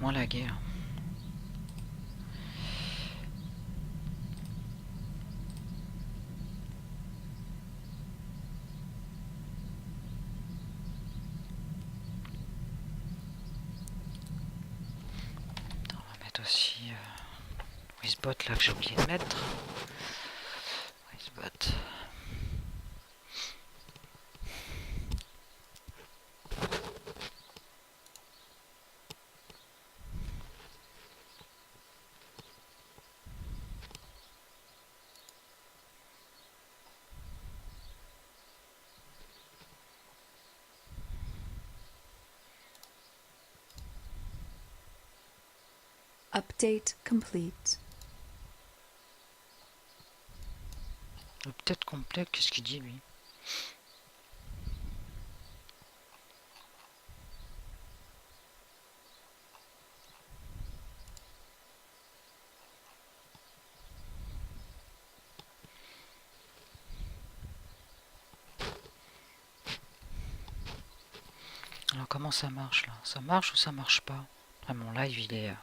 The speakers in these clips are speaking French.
vachement lagué là. On va mettre aussi Wisbot là que j'ai oublié de mettre. Wisbot. Update complete. Peut-être complet, qu'est-ce qu'il dit lui? Alors comment ça marche là? Ça marche ou ça marche pas? Ah, mon live il est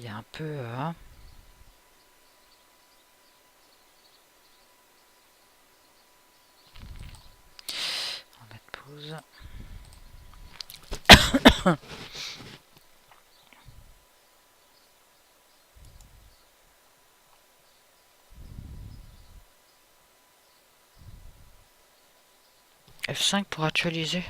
un peu hein. On va mettre pause. F5 pour actualiser.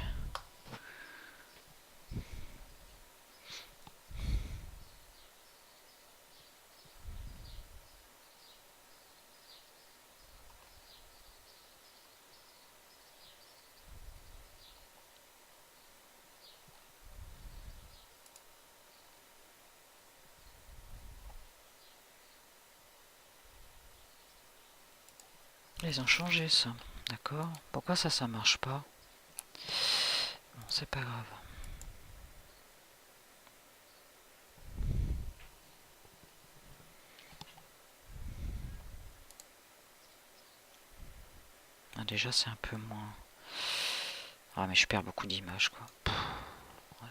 Ils ont changé ça, d'accord. Pourquoi ça marche pas? Bon, c'est pas grave. Ah, déjà c'est un peu moins... Ah mais je perds beaucoup d'images quoi. Ouais.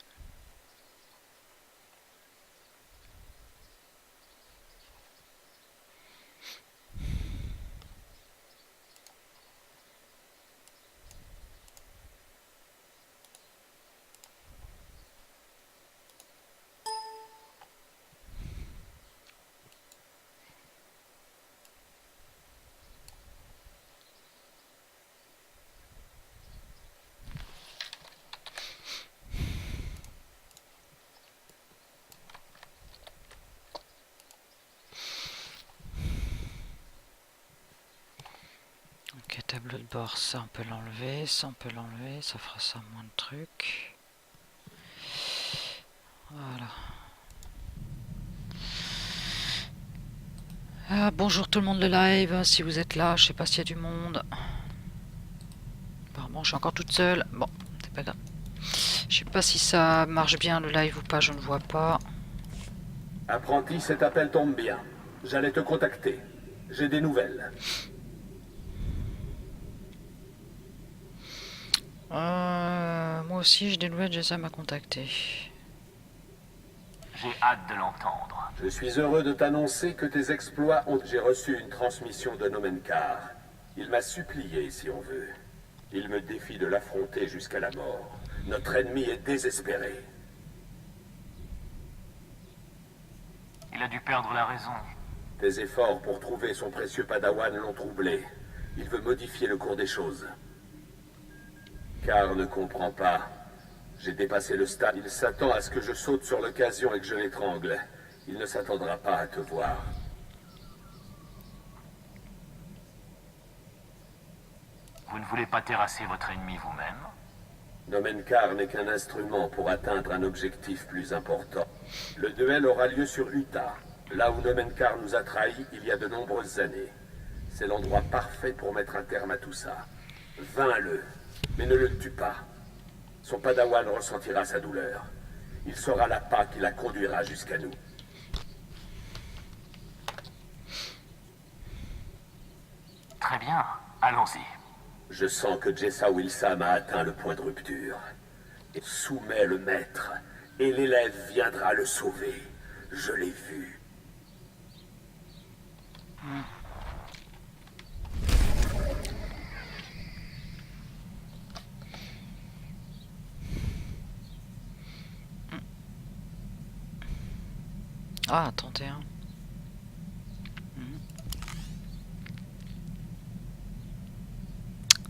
Ok, tableau de bord, ça on peut l'enlever, ça on peut l'enlever, ça fera ça moins de trucs. Voilà. Ah, bonjour tout le monde de live, si vous êtes là, je sais pas s'il y a du monde. Apparemment je suis encore toute seule, bon, c'est pas grave. Je sais pas si ça marche bien le live ou pas, je ne vois pas. Apprenti, cet appel tombe bien. J'allais te contacter. J'ai des nouvelles. Moi aussi j'ai des nouvelles, Jason m'a contacté. J'ai hâte de l'entendre. Je suis heureux de t'annoncer que tes exploits ont... J'ai reçu une transmission de Nomenkar. Il m'a supplié, si on veut. Il me défie de l'affronter jusqu'à la mort. Notre ennemi est désespéré. Il a dû perdre la raison. Tes efforts pour trouver son précieux padawan l'ont troublé. Il veut modifier le cours des choses. Car ne comprend pas. J'ai dépassé le stade. Il s'attend à ce que je saute sur l'occasion et que je l'étrangle. Il ne s'attendra pas à te voir. Vous ne voulez pas terrasser votre ennemi vous-même? Nomenkar n'est qu'un instrument pour atteindre un objectif plus important. Le duel aura lieu sur Utah, là où Nomenkar nous a trahis il y a de nombreuses années. C'est l'endroit parfait pour mettre un terme à tout ça. Vains-le, mais ne le tue pas. Son padawan ressentira sa douleur. Il sera l'appât qui la conduira jusqu'à nous. Très bien, allons-y. Je sens que Jessa Wilsam a atteint le point de rupture. Et soumet le maître Et l'élève viendra le sauver. Je l'ai vu. Ah, 31.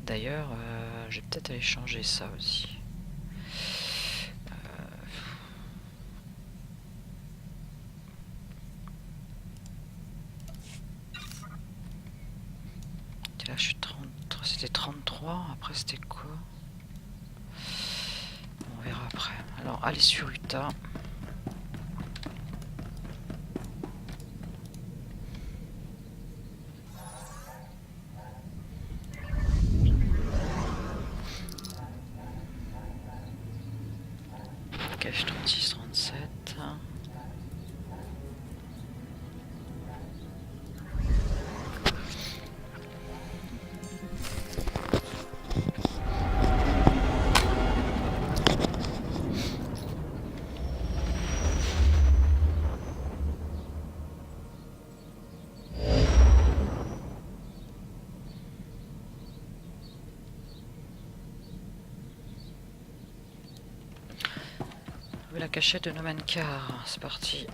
D'ailleurs, je vais peut-être aller changer ça aussi. Là, je suis 30. C'était 33. Après, c'était quoi? On verra après. Alors, allez sur Utah. Cache 36, 37. La cachette de No Man's Car, c'est parti.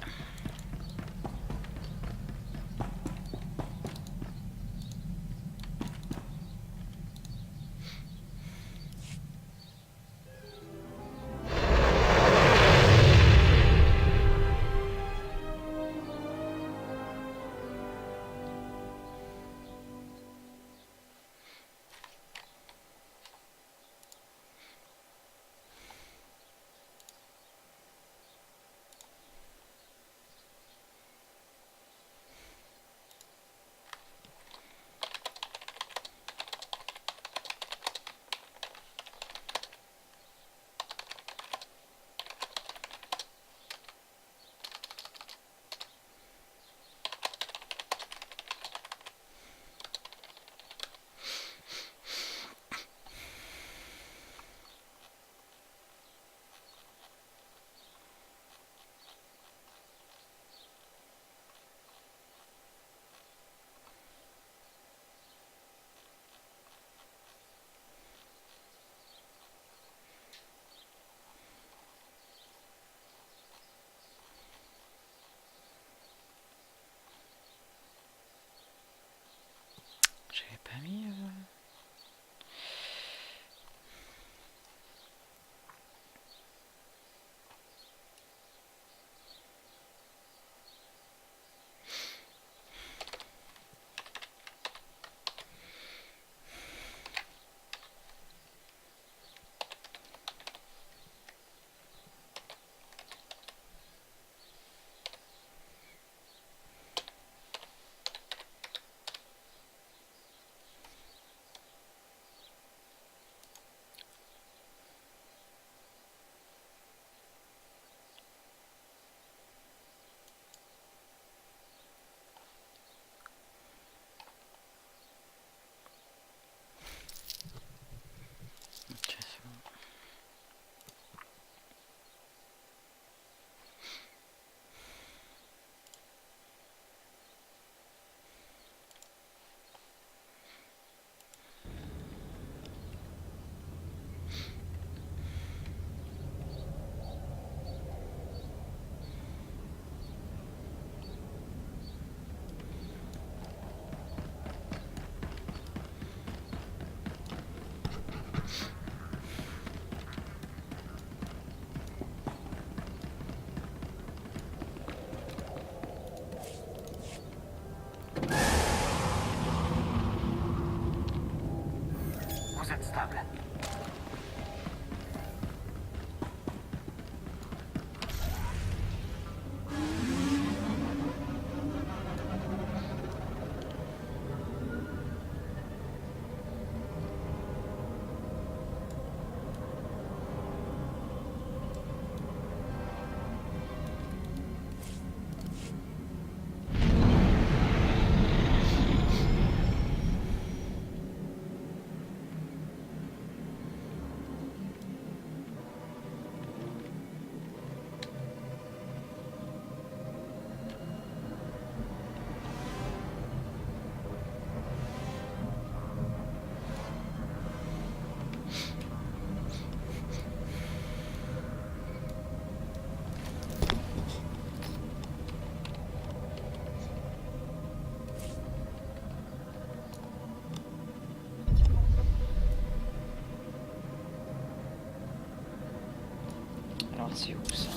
Alors, c'est où ça?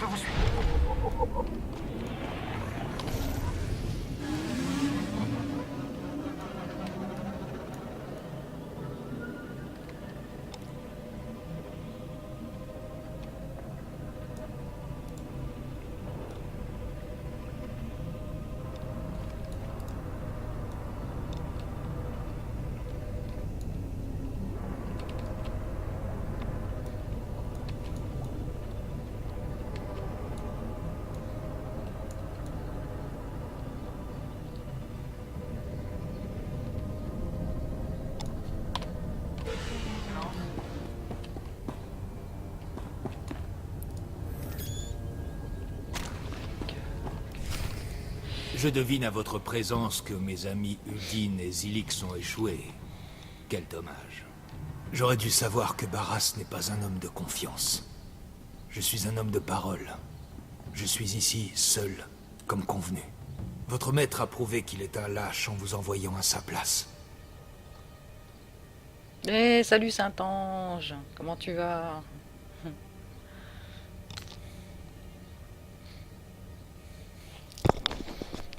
Je vous suis. Je devine à votre présence que mes amis Udin et Zilix ont échoué. Quel dommage. J'aurais dû savoir que Barras n'est pas un homme de confiance. Je suis un homme de parole. Je suis ici, seul, comme convenu. Votre maître a prouvé qu'il est un lâche en vous envoyant à sa place. Eh, salut Saint-Ange, comment tu vas?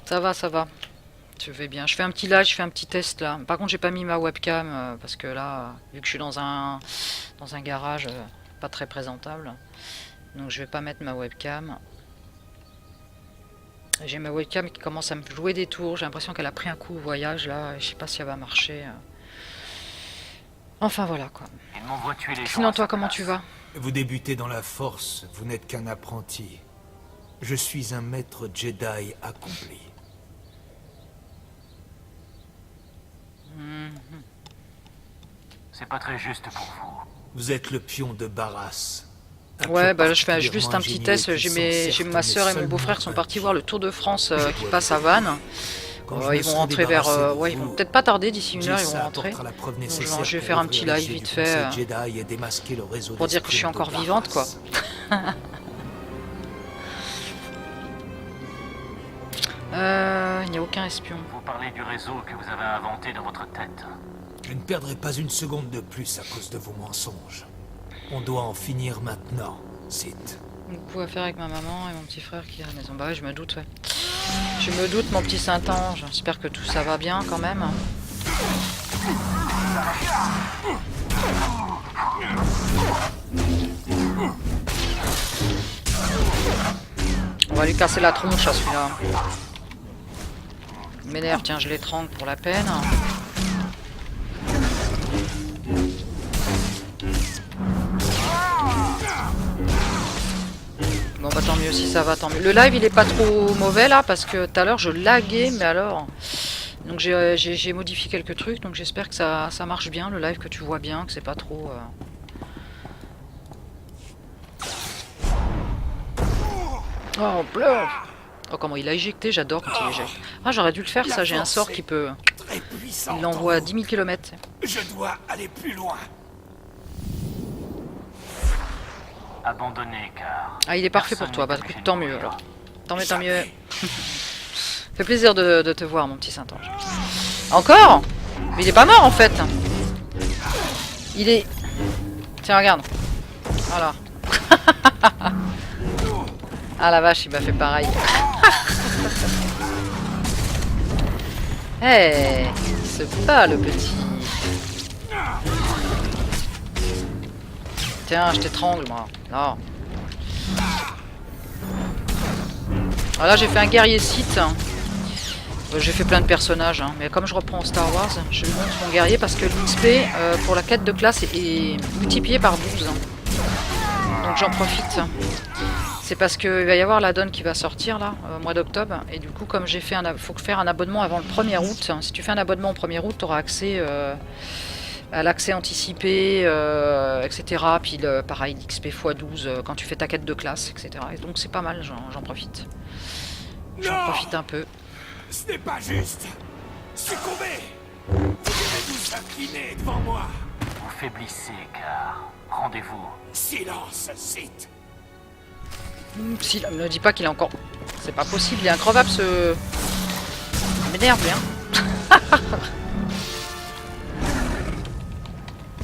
Ça va, ça va. Je vais bien. Je fais un petit live, je fais un petit test là. Par contre, j'ai pas mis ma webcam parce que là, vu que je suis dans un garage pas très présentable, donc je vais pas mettre ma webcam. J'ai ma webcam qui commence à me jouer des tours. J'ai l'impression qu'elle a pris un coup au voyage là. Je sais pas si elle va marcher. Enfin voilà quoi. Ils m'envoient tuer les gens. Sinon à toi, sa comment place. tu vas? Vous débutez dans la force, vous n'êtes qu'un apprenti. Je suis un maître Jedi accompli. C'est pas très juste pour vous. Vous êtes le pion de Barras. Ouais, bah là, je fais juste un petit test. J'ai ma soeur et mon beau-frère sont partis voir le Tour de France qui passe à Vannes. Ils vont rentrer vers... ouais, ils vont peut-être pas tarder, d'ici une heure, ils vont rentrer. Donc, je vais faire un petit live vite fait pour dire que je suis encore vivante, quoi. Il n'y a aucun espion. Vous parlez du réseau que vous avez inventé dans votre tête. Je ne perdrai pas une seconde de plus à cause de vos mensonges. On doit en finir maintenant, Sid. Beaucoup à faire avec ma maman et mon petit frère qui est à la maison. Bah ouais, je me doute, ouais. Je me doute, mon petit Saint-Ange. J'espère que tout ça va bien, quand même. On va lui casser la tronche à celui-là. Il m'énerve, tiens, je l'étrangle pour la peine. Bon bah tant mieux, si ça va, tant mieux. Le live il est pas trop mauvais là parce que tout à l'heure je laguais, mais alors... Donc j'ai modifié quelques trucs, donc j'espère que ça marche bien, le live, que tu vois bien, que c'est pas trop... Oh, on pleure. Oh, comment il a éjecté, j'adore quand il éjecte. Ah, j'aurais dû le faire, ça, j'ai un sort qui peut... Il l'envoie à 10 000 km. Je dois aller plus loin. Abandonné, car... Ah, il est parfait pour toi, bah personne écoute, n'est tant chez mieux nous, alors. Tant mieux, tant mieux. Fait plaisir de te voir, mon petit Saint-Ange. Encore? Mais il est pas mort en fait. Il est... Tiens, regarde. Voilà. Ah la vache, il m'a fait pareil. Eh, c'est pas le petit. Tiens, je t'étrangle, moi. Non. Voilà, j'ai fait un guerrier Sith. J'ai fait plein de personnages, hein. Mais comme je reprends Star Wars, je lui montre mon guerrier parce que l'XP pour la quête de classe est multiplié par 12. Donc j'en profite. C'est parce qu'il va y avoir la donne qui va sortir là, au mois d'octobre. Et du coup, comme j'ai fait faut faire un abonnement avant le 1er août. Si tu fais un abonnement au 1er août, tu auras accès à l'accès anticipé, etc. Puis pareil, l'XP x12 quand tu fais ta quête de classe, etc. Et donc c'est pas mal, j'en profite. J'en profite un peu. Ce n'est pas juste. Succombez. Vous devez vous incliner devant moi. Vous faiblissez, car... Rendez-vous. Silence, Sith. Si, ne dis pas qu'il est encore... C'est pas possible, il est increvable ce... Ça m'énerve bien.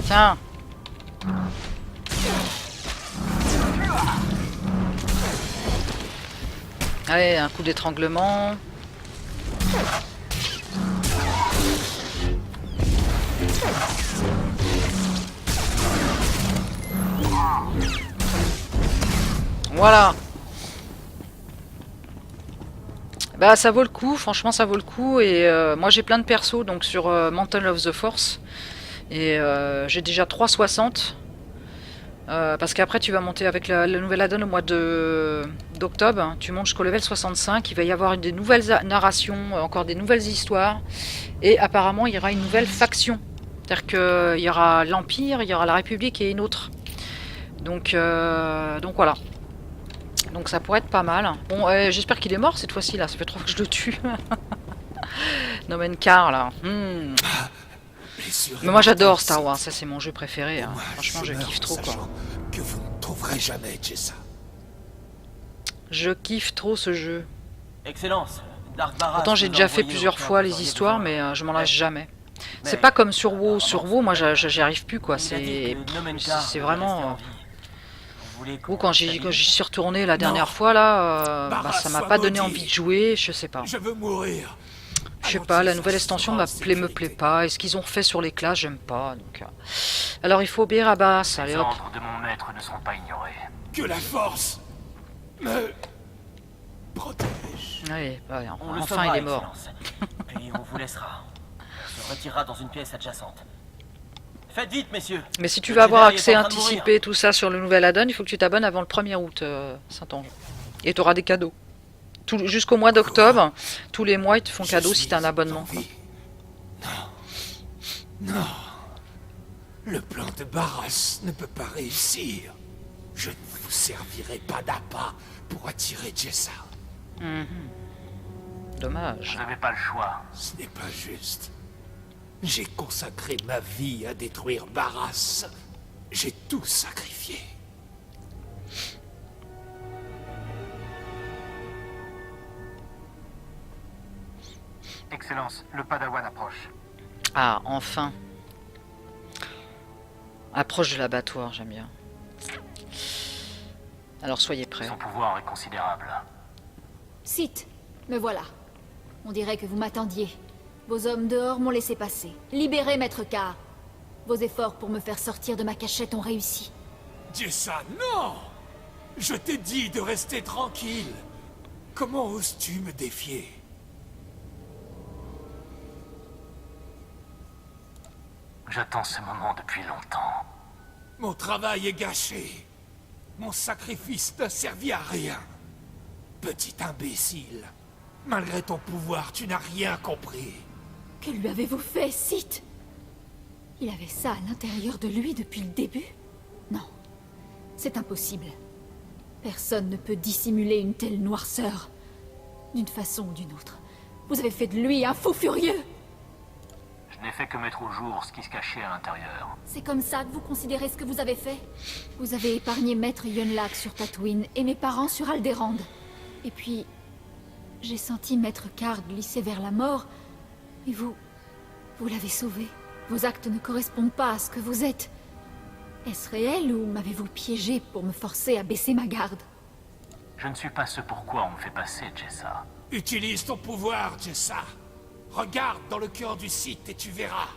Tiens. Allez, un coup d'étranglement. Voilà. Bah ça vaut le coup, franchement ça vaut le coup. Et moi j'ai plein de persos donc sur Mantle of the Force. Et j'ai déjà 360. Parce qu'après tu vas monter avec la nouvelle add-on au mois d'octobre. Tu montes jusqu'au level 65. Il va y avoir des nouvelles narrations, encore des nouvelles histoires. Et apparemment il y aura une nouvelle faction. C'est-à-dire qu'il y aura l'Empire, il y aura la République et une autre. Donc voilà. Donc ça pourrait être pas mal. Bon, j'espère qu'il est mort cette fois-ci là. Ça fait 3 fois que je le tue. Nomenkar là. Mais moi j'adore Star Wars. Ça c'est mon jeu préféré. Hein. Franchement, je kiffe trop quoi. Que vous ne trouverez jamais, Jessa. Je kiffe trop ce jeu. Excellence. Dark Barras Pourtant j'ai nous a déjà fait envoyé plusieurs aucun fois les trésorier de histoires, Jean. mais je m'en lâche jamais. Mais C'est pas comme sur WoW. apparemment, Sur WoW, moi j'y arrive plus quoi. il a dit que Nomenkar C'est devait rester en vraiment. vie. Vous voulez Ou qu'on quand j'y s'habille suis retourné la dernière fois là, bah, Barras ça m'a soit pas donné maudit. envie de jouer, je sais pas. Je veux mourir. Je sais pas, la nouvelle extension me plaît pas, et ce qu'ils ont refait sur les classes, j'aime pas. Donc, alors il faut obéir à Bass, allez Les hop. ordres de mon maître ne seront pas ignorés. Que la force me protège. Allez, allez, On le enfin sauvera, il est mort. Excellence. Puis on vous laissera. On se retirera dans une pièce adjacente. Faites vite, messieurs. Mais si tu Le veux avoir Jedi est accès en train de mourir. anticipé, tout ça sur le nouvel add-on, il faut que tu t'abonnes avant le 1er août, Saint-Ange. Et tu auras des cadeaux. Jusqu'au mois d'octobre, tous les mois ils te font cadeau si tu as un abonnement. Non. Le plan de Barras ne peut pas réussir. Je ne vous servirai pas d'appât pour attirer Jessa. Dommage. Vous n'avez pas le choix. Ce n'est pas juste. J'ai consacré ma vie à détruire Barras. J'ai tout sacrifié. Excellence, le Padawan approche. Ah, enfin. Approche de l'abattoir, j'aime bien. Alors soyez prêts. Son pouvoir est considérable. Sith, me voilà. On dirait que vous m'attendiez. Vos hommes dehors m'ont laissé passer. Libérez Maître K. Vos efforts pour me faire sortir de ma cachette ont réussi. Jessa, non! Je t'ai dit de rester tranquille. Comment oses-tu me défier? J'attends ce moment depuis longtemps. Mon travail est gâché. Mon sacrifice n'a servi à rien. Petit imbécile. Malgré ton pouvoir, tu n'as rien compris. Que lui avez-vous fait, Sith? Il avait ça à l'intérieur de lui depuis le début? Non. C'est impossible. Personne ne peut dissimuler une telle noirceur. D'une façon ou d'une autre. Vous avez fait de lui un fou furieux! Je n'ai fait que mettre au jour ce qui se cachait à l'intérieur. C'est comme ça que vous considérez ce que vous avez fait? Vous avez épargné Maître Yunlak sur Tatooine et mes parents sur Alderaan. Et puis... j'ai senti Maître Card glisser vers la mort. Et vous... vous l'avez sauvé. Vos actes ne correspondent pas à ce que vous êtes. Est-ce réel ou m'avez-vous piégé pour me forcer à baisser ma garde? Je ne suis pas ce pourquoi on me fait passer, Jessa. Utilise ton pouvoir, Jessa. Regarde dans le cœur du site et tu verras.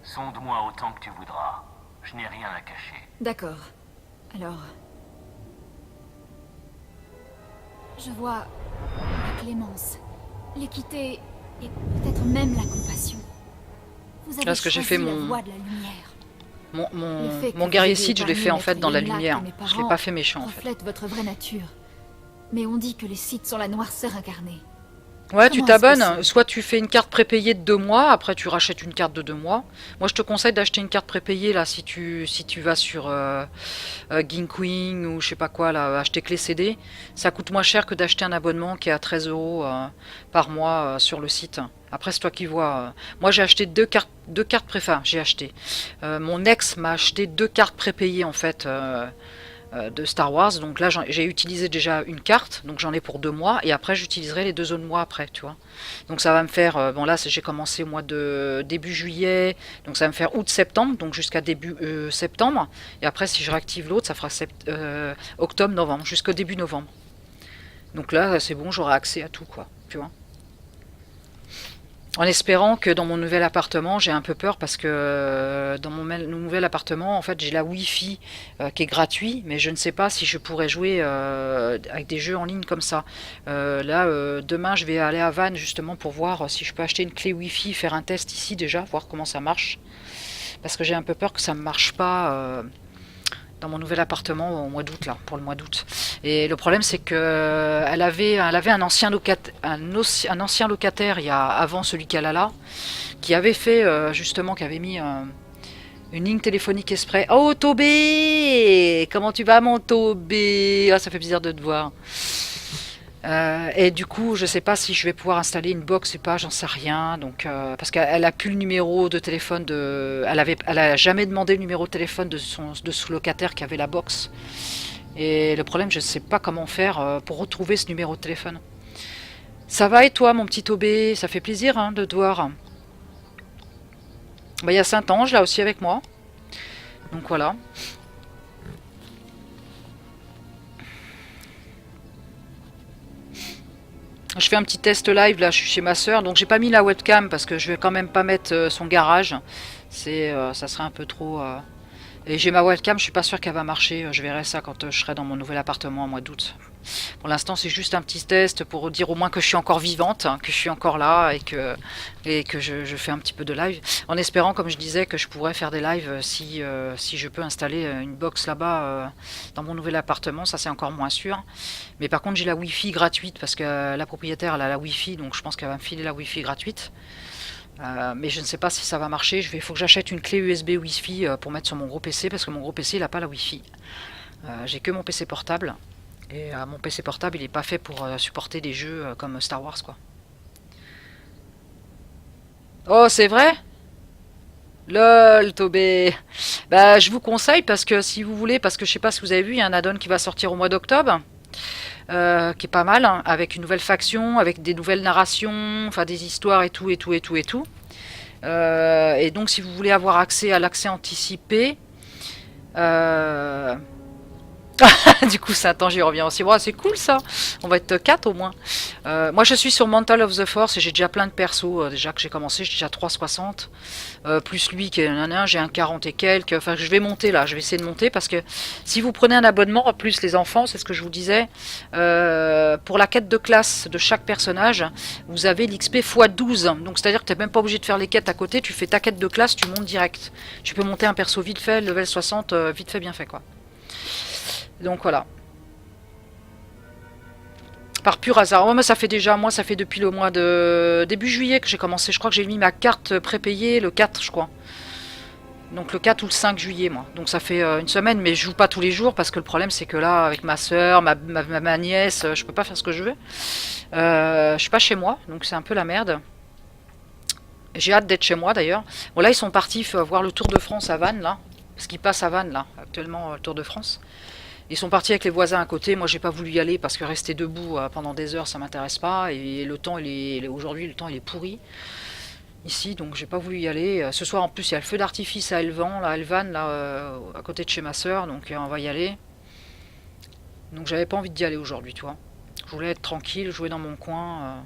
Sonde-moi autant que tu voudras. Je n'ai rien à cacher. D'accord. Alors... Je vois la clémence, l'équité et peut-être même la compassion. Vous avez Là, ce que j'ai fait, choisi la voie de la lumière. Le fait que mon vous guerrier ayez Sith, je l'ai fait en fait épargné dans la Maître lumière. Yonlak et mes Je l'ai parents pas fait méchant en fait. reflète votre vraie nature. Mais on dit que les Sith sont la noirceur incarnée. Ouais, tu Comment est-ce t'abonnes, possible? soit tu fais une carte prépayée de 2 mois, après tu rachètes une carte de 2 mois. Moi je te conseille d'acheter une carte prépayée là si tu vas sur Ginkwing ou je sais pas quoi là, acheter clé CD. Ça coûte moins cher que d'acheter un abonnement qui est à 13 € par mois sur le site. Après c'est toi qui vois. Moi j'ai acheté deux cartes enfin j'ai acheté. Mon ex m'a acheté 2 cartes prépayées en fait. De Star Wars, donc là j'ai utilisé déjà une carte, donc j'en ai pour 2 mois, et après j'utiliserai les 2 autres mois après, tu vois. Donc ça va me faire, bon là j'ai commencé au mois de début juillet, donc ça va me faire août-septembre, donc jusqu'à début septembre, et après si je réactive l'autre, ça fera octobre-novembre, jusqu'au début novembre. Donc là c'est bon, j'aurai accès à tout, quoi, tu vois. En espérant que dans mon nouvel appartement, j'ai un peu peur parce que dans mon nouvel appartement, en fait, j'ai la Wi-Fi qui est gratuit, mais je ne sais pas si je pourrais jouer avec des jeux en ligne comme ça. Demain, je vais aller à Vannes justement pour voir si je peux acheter une clé Wi-Fi, faire un test ici déjà, voir comment ça marche. Parce que j'ai un peu peur que ça ne marche pas dans mon nouvel appartement au mois d'août, là, pour le mois d'août. Et le problème, c'est que elle avait un ancien locataire avant celui qu'elle a là, qui avait fait, justement, qui avait mis une ligne téléphonique exprès. Oh, Tobé! Comment tu vas, mon Tobé? Ah, ça fait plaisir de te voir. Et du coup, je sais pas si je vais pouvoir installer une box ou pas, j'en sais rien. Donc, parce qu'elle a plus le numéro de téléphone elle a jamais demandé le numéro de téléphone de son locataire qui avait la box. Et le problème, je sais pas comment faire pour retrouver ce numéro de téléphone. Ça va et toi, mon petit Tobé? Ça fait plaisir hein, de te voir. Bah, il y a Saint-Ange là aussi avec moi. Donc voilà. Je fais un petit test live là, je suis chez ma soeur, donc j'ai pas mis la webcam parce que je vais quand même pas mettre son garage. Ça serait un peu trop. Et j'ai ma webcam, je suis pas sûr qu'elle va marcher. Je verrai ça quand je serai dans mon nouvel appartement au mois d'août. Pour l'instant, c'est juste un petit test pour dire au moins que je suis encore vivante, hein, que je suis encore là et que je fais un petit peu de live. En espérant, comme je disais, que je pourrais faire des lives si je peux installer une box là-bas dans mon nouvel appartement. Ça, c'est encore moins sûr. Mais par contre, j'ai la Wi-Fi gratuite parce que la propriétaire, elle a la Wi-Fi, donc je pense qu'elle va me filer la Wi-Fi gratuite. Mais je ne sais pas si ça va marcher. Il faut que j'achète une clé USB Wi-Fi pour mettre sur mon gros PC parce que mon gros PC il n'a pas la Wi-Fi. J'ai que mon PC portable et mon PC portable il n'est pas fait pour supporter des jeux comme Star Wars quoi. Oh c'est vrai? LOL Tobé. Bah je vous conseille parce que si vous voulez, parce que je sais pas si vous avez vu, il y a un add-on qui va sortir au mois d'octobre. Qui est pas mal, hein, avec une nouvelle faction, avec des nouvelles narrations, enfin des histoires et tout, et tout, et tout, et tout. Et donc si vous voulez avoir accès à l'accès anticipé, du coup Saint-Ange j'y reviens aussi. Bon, c'est cool ça, on va être 4 au moins. Moi je suis sur Mantle of the Force et j'ai déjà plein de persos déjà que j'ai commencé, j'ai déjà 360. Plus lui qui est un j'ai un 40 et quelques. Enfin je vais monter là, je vais essayer de monter parce que si vous prenez un abonnement, en plus les enfants, c'est ce que je vous disais, pour la quête de classe de chaque personnage, vous avez l'XP x12. Donc c'est à dire que tu n'es même pas obligé de faire les quêtes à côté, tu fais ta quête de classe, tu montes direct. Tu peux monter un perso vite fait, level 60, vite fait bien fait quoi. Donc voilà. Par pur hasard. Ouais, mais ça fait déjà, moi ça fait depuis le mois de début juillet que j'ai commencé. Je crois que j'ai mis ma carte prépayée le 4 je crois. Donc le 4 ou le 5 juillet moi. Donc ça fait une semaine mais je joue pas tous les jours parce que le problème c'est que là avec ma soeur, ma nièce, je peux pas faire ce que je veux. Je suis pas chez moi donc c'est un peu la merde. J'ai hâte d'être chez moi d'ailleurs. Bon là ils sont partis voir le Tour de France à Vannes là. Parce qu'ils passent à Vannes là actuellement le Tour de France. Ils sont partis avec les voisins à côté, moi j'ai pas voulu y aller parce que rester debout pendant des heures ça m'intéresse pas et le temps aujourd'hui le temps il est pourri ici donc j'ai pas voulu y aller. Ce soir en plus il y a le feu d'artifice à Elvan là à côté de chez ma soeur donc on va y aller. Donc j'avais pas envie d'y aller aujourd'hui tu vois. Je voulais être tranquille, jouer dans mon coin.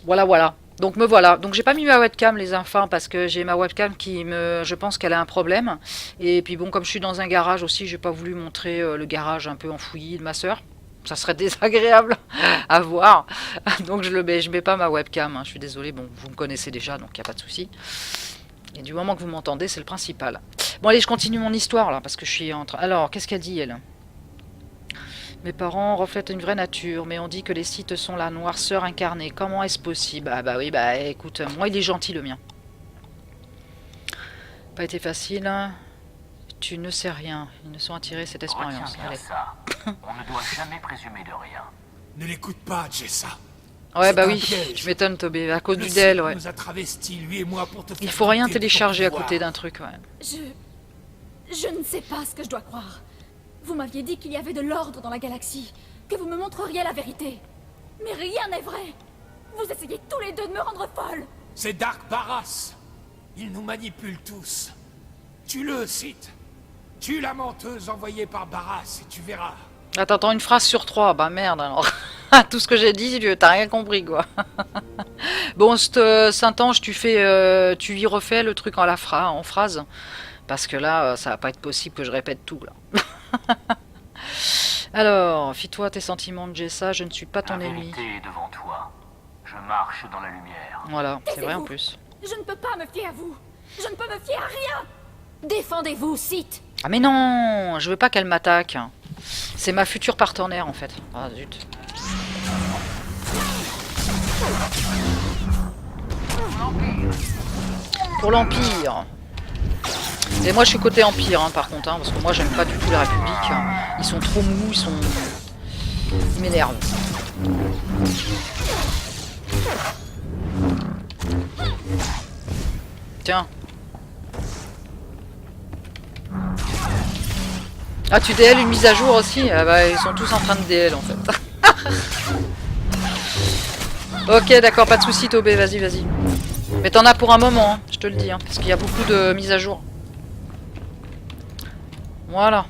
Voilà, voilà. Donc me voilà. Donc j'ai pas mis ma webcam les enfants parce que j'ai ma webcam qui me... Je pense qu'elle a un problème. Et puis bon, comme je suis dans un garage aussi, j'ai pas voulu montrer le garage un peu enfoui de ma soeur. Ça serait désagréable à voir. Donc je mets pas ma webcam. Hein. Je suis désolée. Bon, vous me connaissez déjà, donc il n'y a pas de souci. Et du moment que vous m'entendez, c'est le principal. Bon allez, je continue mon histoire là, parce que je suis en train... Alors, qu'est-ce qu'elle dit elle? Mes parents reflètent une vraie nature, mais on dit que les Sith sont la noirceur incarnée. Comment est-ce possible? Ah bah oui, bah écoute, moi il est gentil le mien. Pas été facile. Hein. Tu ne sais rien. Ils ne sont attirés cette expérience. Retiens bien ça. On ne doit jamais présumer de rien. Ne l'écoute pas, Jessa. Ouais, bah C'est un oui, piège. tu m'étonnes, Tobé, à cause Le du DL, Sith ouais. nous a travestis, lui et moi, pour te faire Il faut rien douter de ton télécharger à pouvoir. côté d'un truc, ouais. Je ne sais pas ce que je dois croire. Vous m'aviez dit qu'il y avait de l'ordre dans la galaxie, que vous me montreriez la vérité. Mais rien n'est vrai. Vous essayez tous les deux de me rendre folle. C'est Dark Barras. Il nous manipule tous. Tue-le, Sith. Tue la menteuse envoyée par Barras et tu verras. Ah, t'entends une phrase sur 3, bah merde alors. Tout ce que j'ai dit, t'as rien compris quoi. Bon, Saint-Ange, tu y refais le truc en phrase. Parce que là, ça va pas être possible que je répète tout là. Alors, fie-toi tes sentiments de Jessa, je ne suis pas ton La ennemi. vérité est devant toi. Je marche dans la lumière. Voilà, c'est vrai en plus. Je ne peux pas me fier à vous. Je ne peux me fier à rien. Défendez-vous, Sith. Ah mais non, je veux pas qu'elle m'attaque. C'est ma future partenaire en fait. Ah zut. Pour l'Empire. Et moi je suis côté Empire hein, par contre, hein, parce que moi j'aime pas du tout la République. Ils sont trop mous, ils m'énervent. Tiens. Ah tu DL une mise à jour aussi? Ah bah ils sont tous en train de DL en fait. Ok d'accord, pas de soucis Tobé, vas-y vas-y. Mais t'en as pour un moment, hein, je te le dis, hein, parce qu'il y a beaucoup de mises à jour. Voilà.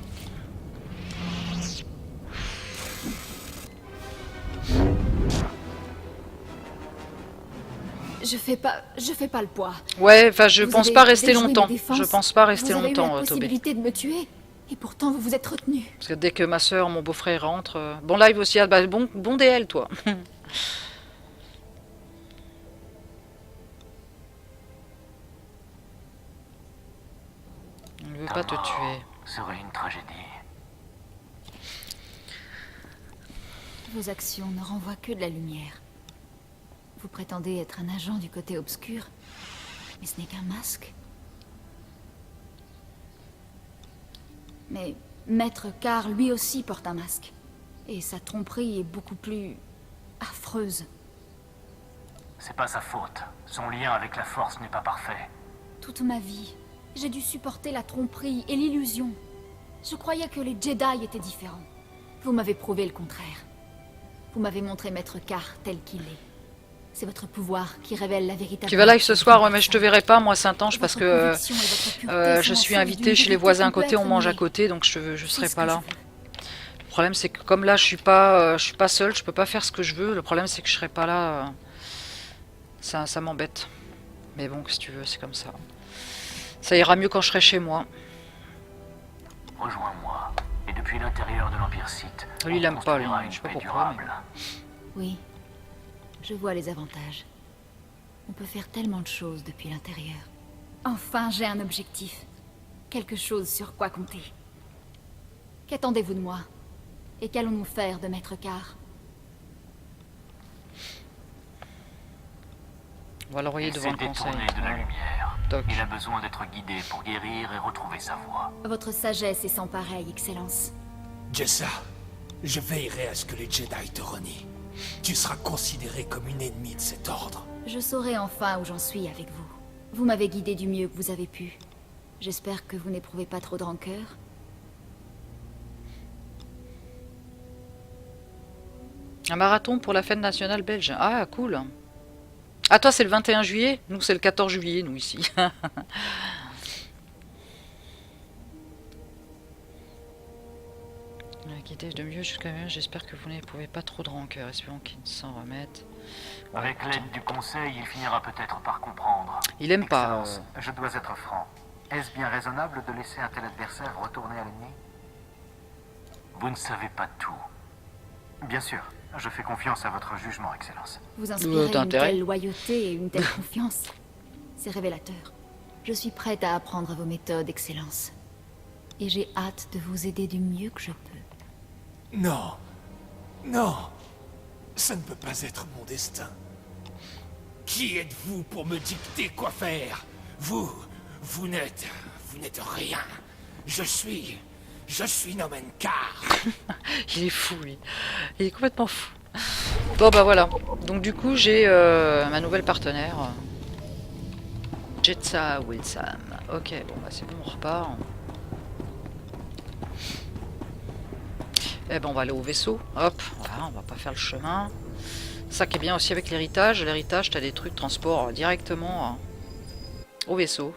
Je fais pas le poids. Ouais, enfin je Vous pense avez pas rester déjoué longtemps. mes défenses. Je pense pas rester Vous avez eu longtemps, la Tobé. possibilité de me tuer, et pourtant vous vous êtes retenu. Parce que dès que ma soeur, mon beau-frère rentre... Bon live aussi, ah, bah, bon DL toi. On ne veut pas te tuer. Serait une tragédie. Vos actions ne renvoient que de la lumière. Vous prétendez être un agent du côté obscur, mais ce n'est qu'un masque. Mais Maître Carr, lui aussi, porte un masque. Et sa tromperie est beaucoup plus... affreuse. C'est pas sa faute. Son lien avec la Force n'est pas parfait. Toute ma vie, j'ai dû supporter la tromperie et l'illusion. Je croyais que les Jedi étaient différents. Vous m'avez prouvé le contraire. Vous m'avez montré Maître Carr tel qu'il est. C'est votre pouvoir qui révèle la véritable... Tu vas live ce soir, ouais, mais je te verrai pas, moi, Saint-Ange, parce que je suis invitée chez les voisins à côté, on mange à côté, donc je serai pas là. Le problème, c'est que comme là, je suis pas seule, je peux pas faire ce que je veux. Le problème, c'est que je serai pas là. Ça m'embête. Mais bon, si tu veux, c'est comme ça. Ça ira mieux quand je serai chez moi. Rejoins-moi. Et depuis l'intérieur de l'Empire Sith, Lui, il aime pas, lui. construira Je sais pas une paix pourquoi. durable. Oui, je vois les avantages. On peut faire tellement de choses depuis l'intérieur. Enfin, j'ai un objectif. Quelque chose sur quoi compter. Qu'attendez-vous de moi? Et qu'allons-nous faire de Maître Carr? On va l'envoyer Il devant s'est le conseil. détourné de la Voilà. lumière. Toc. Il a besoin d'être guidé pour guérir et retrouver sa voie. Votre sagesse est sans pareille, Excellence. Jessa, je veillerai à ce que les Jedi te renient. Tu seras considéré comme une ennemie de cet ordre. Je saurai enfin où j'en suis avec vous. Vous m'avez guidé du mieux que vous avez pu. J'espère que vous n'éprouvez pas trop de rancœur. Un marathon pour la fête nationale belge. Ah, cool. Ah, toi, c'est le 21 juillet? Nous, c'est le 14 juillet, nous, ici. Guidez de mieux jusqu'à mieux. J'espère que vous n'éprouvez pas trop de rancœur. Espérons qu'il s'en remette. Ouais, Avec putain. l'aide du conseil, il finira peut-être par comprendre. Il aime pas. Excellence, je dois être franc. Est-ce bien raisonnable de laisser un tel adversaire retourner à l'ennemi? Vous ne savez pas tout. Bien sûr, je fais confiance à votre jugement, Excellence. Vous inspirez une d'intérêt. telle loyauté et une telle confiance. C'est révélateur. Je suis prête à apprendre à vos méthodes, Excellence. Et j'ai hâte de vous aider du mieux que je peux. Non. Non. Ça ne peut pas être mon destin. Qui êtes-vous pour me dicter quoi faire? Vous n'êtes rien. Je suis Nomenkar. Il est fou, lui. Il est complètement fou. Bon, bah voilà. Donc, du coup, j'ai ma nouvelle partenaire. Jessa Wilson. Ok, bon, bah c'est bon, on repart. Eh ben, on va aller au vaisseau. Hop, voilà, on va pas faire le chemin. Ça qui est bien aussi avec l'héritage. L'héritage, t'as des trucs transport directement au vaisseau.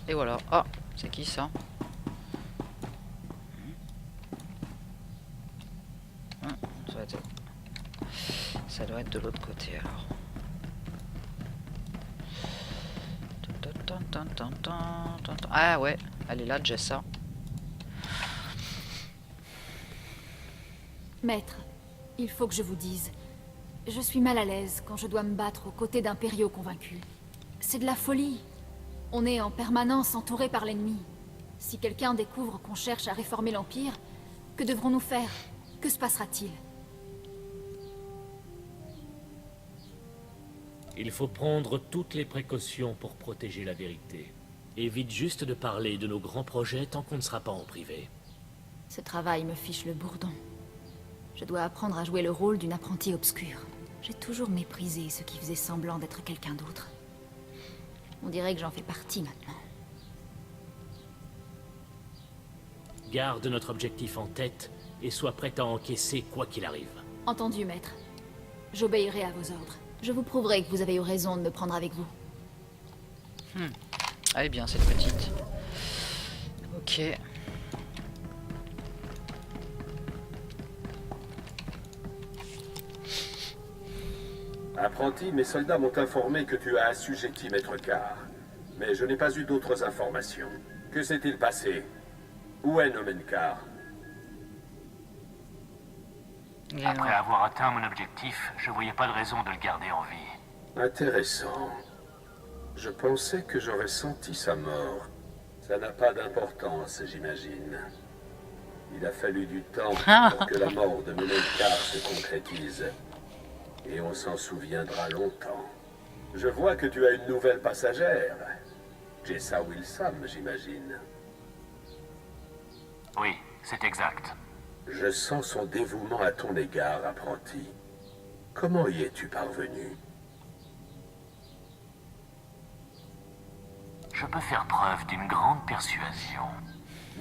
Et voilà. Ah, c'est qui ça? Ça doit être de l'autre côté alors. Ah ouais, elle est là, Jessa. Maître, il faut que je vous dise. Je suis mal à l'aise quand je dois me battre aux côtés d'impériaux convaincus. C'est de la folie. On est en permanence entouré par l'ennemi. Si quelqu'un découvre qu'on cherche à réformer l'Empire, que devrons-nous faire? Que se passera-t-il? Il faut prendre toutes les précautions pour protéger la vérité. Évite juste de parler de nos grands projets tant qu'on ne sera pas en privé. Ce travail me fiche le bourdon. Je dois apprendre à jouer le rôle d'une apprentie obscure. J'ai toujours méprisé ceux qui faisaient semblant d'être quelqu'un d'autre. On dirait que j'en fais partie maintenant. Garde notre objectif en tête et sois prêt à encaisser quoi qu'il arrive. Entendu, maître. J'obéirai à vos ordres. Je vous prouverai que vous avez eu raison de me prendre avec vous. Elle est bien cette petite. Ok. Apprenti, mes soldats m'ont informé que tu as assujetti Maître Carr. Mais je n'ai pas eu d'autres informations. Que s'est-il passé? Où est Nomenkar? Il est Après noir. avoir atteint mon objectif, je voyais pas de raison de le garder en vie. Intéressant. Je pensais que j'aurais senti sa mort. Ça n'a pas d'importance, j'imagine. Il a fallu du temps pour que la mort de Nomenkar se concrétise. Et on s'en souviendra longtemps. Je vois que tu as une nouvelle passagère. Jessa Wilson, j'imagine. Oui, c'est exact. Je sens son dévouement à ton égard, apprenti. Comment y es-tu parvenu? Je peux faire preuve d'une grande persuasion.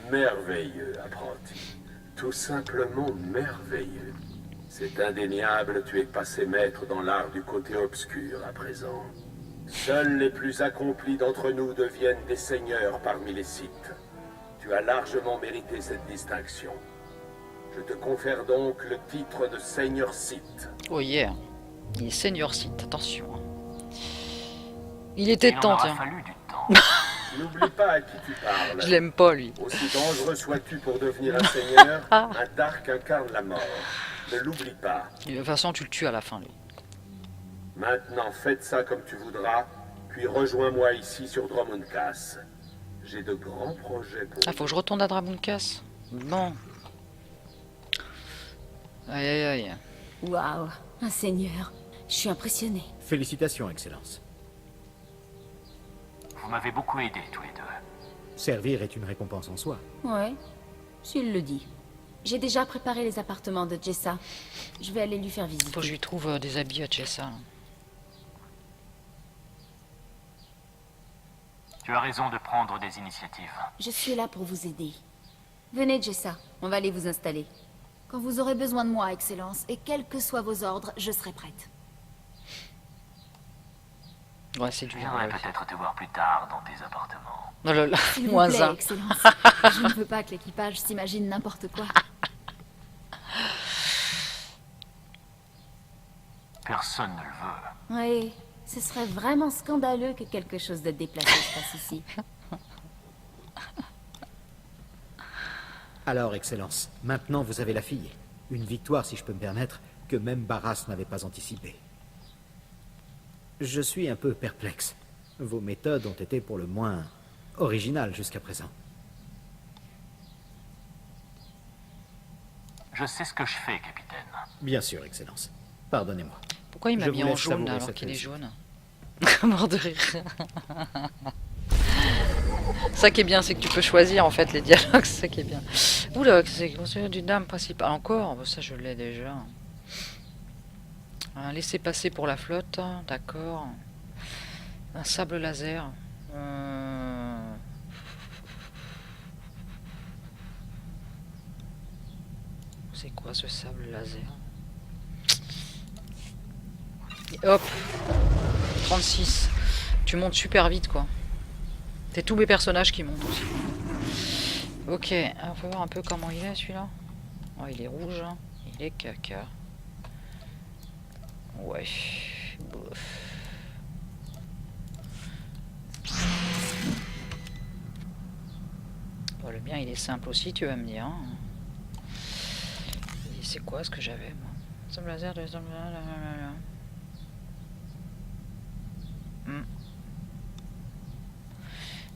Merveilleux, apprenti. Tout simplement merveilleux. C'est indéniable, tu es passé maître dans l'art du côté obscur à présent. Seuls les plus accomplis d'entre nous deviennent des seigneurs parmi les Sith. Tu as largement mérité cette distinction. Je te confère donc le titre de Seigneur Sith. Oh yeah. Il est Seigneur Sith, attention. Il était Il en temps, aura tiens. fallu du temps. N'oublie pas à qui tu parles. Je l'aime pas, lui. Aussi dangereux sois-tu pour devenir un seigneur, un Dark incarne la mort. Ne l'oublie pas. Et de toute façon, tu le tues à la fin, lui. Maintenant, faites ça comme tu voudras, puis rejoins-moi ici sur Dromundkas. J'ai de grands projets pour Ah, faut que je retourne à Drabunkas. Bon. Aïe, aïe, aïe. Waouh, un seigneur. Je suis impressionnée. Félicitations, Excellence. Vous m'avez beaucoup aidé tous les deux. Servir est une récompense en soi. Ouais, s'il le dit. J'ai déjà préparé les appartements de Jessa. Je vais aller lui faire visiter. Faut que je lui trouve des habits à Jessa. Là. Tu as raison de prendre des initiatives. Je suis là pour vous aider. Venez, Jessa, on va aller vous installer. Quand vous aurez besoin de moi, Excellence, et quels que soient vos ordres, je serai prête. Ouais, c'est Je dur. viendrai Ouais. peut-être te voir plus tard dans tes appartements. Oh là là, S'il vous moins plaît, un. Excellence. Je ne veux pas que l'équipage s'imagine n'importe quoi. Personne ne le veut. Oui, ce serait vraiment scandaleux que quelque chose de déplacé se passe ici. Alors, Excellence, maintenant vous avez la fille. Une victoire, si je peux me permettre, que même Barras n'avait pas anticipée. Je suis un peu perplexe. Vos méthodes ont été pour le moins originales jusqu'à présent. Je sais ce que je fais, capitaine. Bien sûr, Excellence. Pardonnez-moi. Pourquoi il m'a Je mis vous en laisse jaune savourer alors cette qu'il est réussite. jaune? Mort de rire. Ça qui est bien, c'est que tu peux choisir en fait les dialogues, c'est ça qui est bien. Oula, c'est conseiller d'une dame principale. Encore? Bah, ça je l'ai déjà. Un laissez-passer pour la flotte, d'accord. Un sable laser. C'est quoi ce sable laser? Et hop, 36. Tu montes super vite quoi. C'est tous mes personnages qui montent aussi. Ok, on va voir un peu comment il est celui-là. Oh, il est rouge, hein. Il est caca. Ouais. Bof. Bon, le mien il est simple aussi, tu vas me dire. Hein. Et c'est quoi ce que j'avais moi? Sable laser de...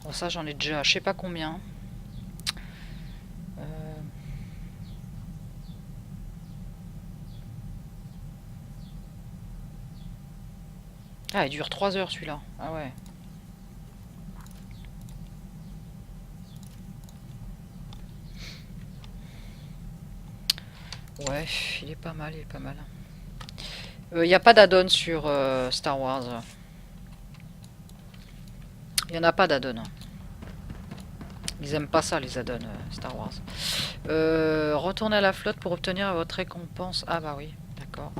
Bon, ça j'en ai déjà je sais pas combien. Ah, il dure 3 heures celui-là. Ah ouais. Ouais, il est pas mal, il est pas mal. Il n'y a pas d'add-on sur Star Wars. Il n'y en a pas d'add-on. Ils aiment pas ça, les add-ons Star Wars. Retournez à la flotte pour obtenir votre récompense. Ah bah oui, d'accord.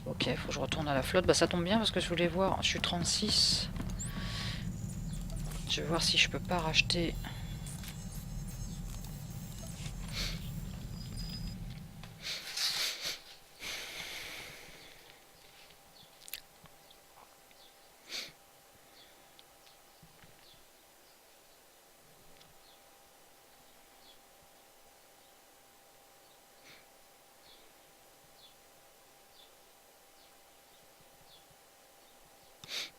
Ok, faut que je retourne à la flotte. Bah ça tombe bien parce que je voulais voir. Je suis 36. Je vais voir si je peux pas racheter...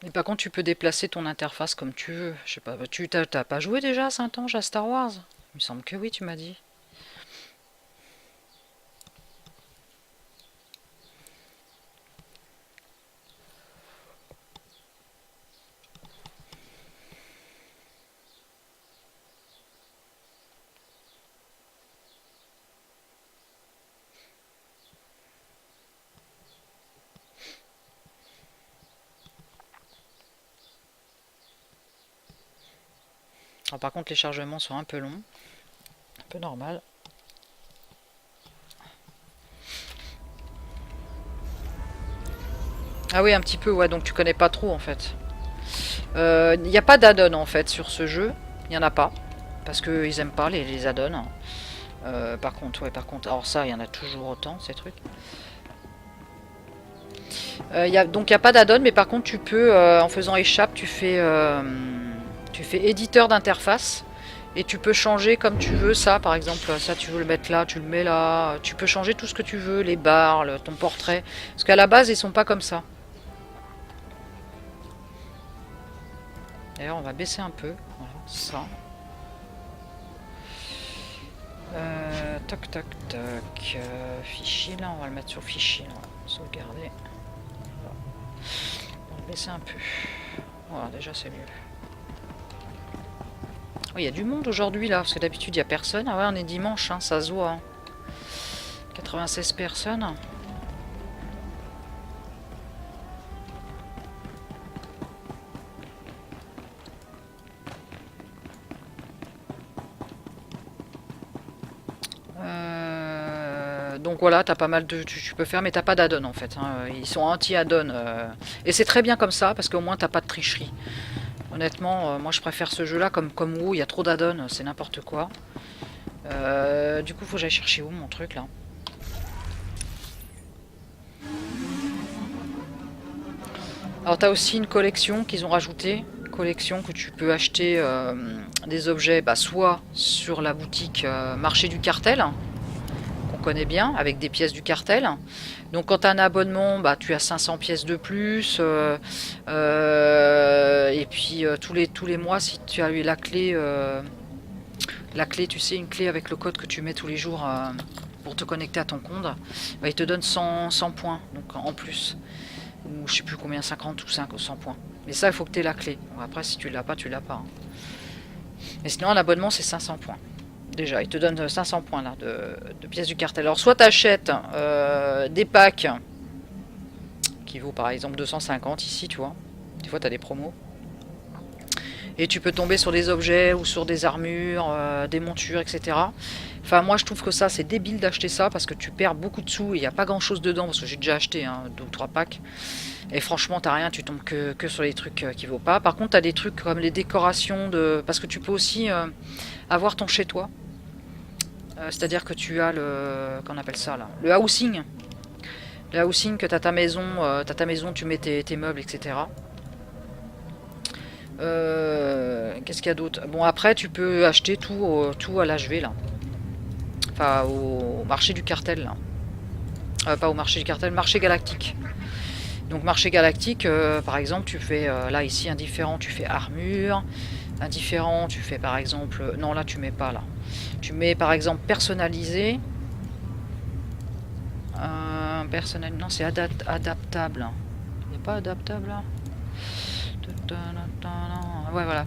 Mais par contre, tu peux déplacer ton interface comme tu veux. Je sais pas, tu t'as pas joué déjà à Saint-Ange à Star Wars? Il me semble que oui, tu m'as dit. Alors, par contre, les chargements sont un peu longs. Un peu normal. Ah oui, un petit peu, ouais, donc tu connais pas trop en fait. Il n'y a pas d'add-on en fait sur ce jeu. Il n'y en a pas. Parce qu'ils aiment pas les add-ons. Par contre, ouais, alors ça, il y en a toujours autant, ces trucs. Donc il n'y a pas d'add-on, mais par contre tu peux, en faisant échappe, tu fais éditeur d'interface. Et tu peux changer comme tu veux ça, par exemple, ça tu veux le mettre là, tu le mets là. Tu peux changer tout ce que tu veux, les barres, ton portrait. Parce qu'à la base, ils sont pas comme ça. D'ailleurs, on va baisser un peu. Voilà, ça. Toc, toc, toc. Fichier, là, on va le mettre sur fichier. Là. Sauvegarder. Voilà. On va le baisser un peu. Voilà, déjà, c'est mieux. Oh, il y a du monde aujourd'hui, là, parce que d'habitude, il n'y a personne. Ah ouais, on est dimanche, hein, ça se voit. Hein. 96 personnes. voilà, t'as pas mal de... Tu peux faire, mais t'as pas d'add-on en fait. Hein. Ils sont anti-add-on. Et c'est très bien comme ça, parce qu'au moins t'as pas de tricherie. Honnêtement, moi je préfère ce jeu-là comme WoW, il y a trop d'add-on, c'est n'importe quoi. Du coup, faut que j'aille chercher où mon truc là? Alors t'as aussi une collection qu'ils ont rajoutée. Collection que tu peux acheter des objets, bah, soit sur la boutique marché du cartel, qu'on connaît bien, avec des pièces du cartel. Donc quand tu as un abonnement, bah, tu as 500 pièces de plus. Et puis tous les mois, si tu as eu la clé, tu sais, une clé avec le code que tu mets tous les jours pour te connecter à ton compte, bah, il te donne 100 points, donc en plus. Ou je sais plus combien, 50 ou 100 points. Mais ça, il faut que tu aies la clé. Après, si tu l'as pas, tu l'as pas. Hein. Mais sinon, un abonnement, c'est 500 points. Déjà, il te donne 500 points là, de pièces du cartel. Alors, soit tu achètes des packs qui vaut par exemple 250 ici, tu vois. Des fois, tu as des promos. Et tu peux tomber sur des objets ou sur des armures, des montures, etc. Enfin, moi, je trouve que ça, c'est débile d'acheter ça parce que tu perds beaucoup de sous et il n'y a pas grand-chose dedans. Parce que j'ai déjà acheté 2 ou 3 packs. Et franchement, t'as rien, tu tombes que sur les trucs qui vaut pas. Par contre, t'as des trucs comme les décorations de... Parce que tu peux aussi avoir ton chez-toi. C'est-à-dire que tu as le... Qu'on appelle ça, là? Le housing. Le housing, que t'as ta maison, tu mets tes meubles, etc. Qu'est-ce qu'il y a d'autre? Bon, après, tu peux acheter tout à l'HV, là. Enfin, au marché du cartel, là. Pas au marché du cartel, marché galactique. Donc marché galactique, par exemple, tu fais là ici indifférent, tu fais armure, indifférent, tu fais par exemple, non là tu mets pas là, tu mets par exemple personnalisé, non c'est adaptable, il n'est pas adaptable là, ouais voilà,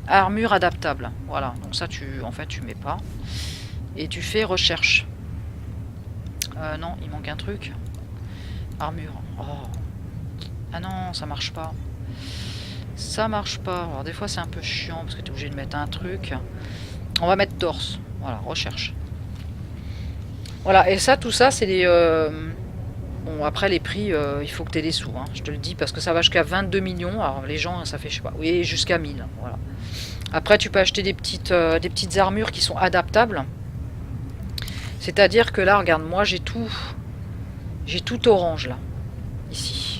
armure adaptable, voilà, donc ça en fait tu mets pas, et tu fais recherche, non il manque un truc, armure, oh. Ah non, ça marche pas. Ça marche pas. Alors des fois c'est un peu chiant parce que tu es obligé de mettre un truc. On va mettre torse. Voilà, recherche. Voilà, et ça, tout ça, c'est des... Bon, après les prix, il faut que tu aies des sous. Hein, je te le dis, parce que ça va jusqu'à 22 millions. Alors les gens, ça fait, je sais pas, oui, jusqu'à 1000. Voilà. Après, tu peux acheter des petites armures qui sont adaptables. C'est-à-dire que là, regarde, moi j'ai tout orange là. Ici.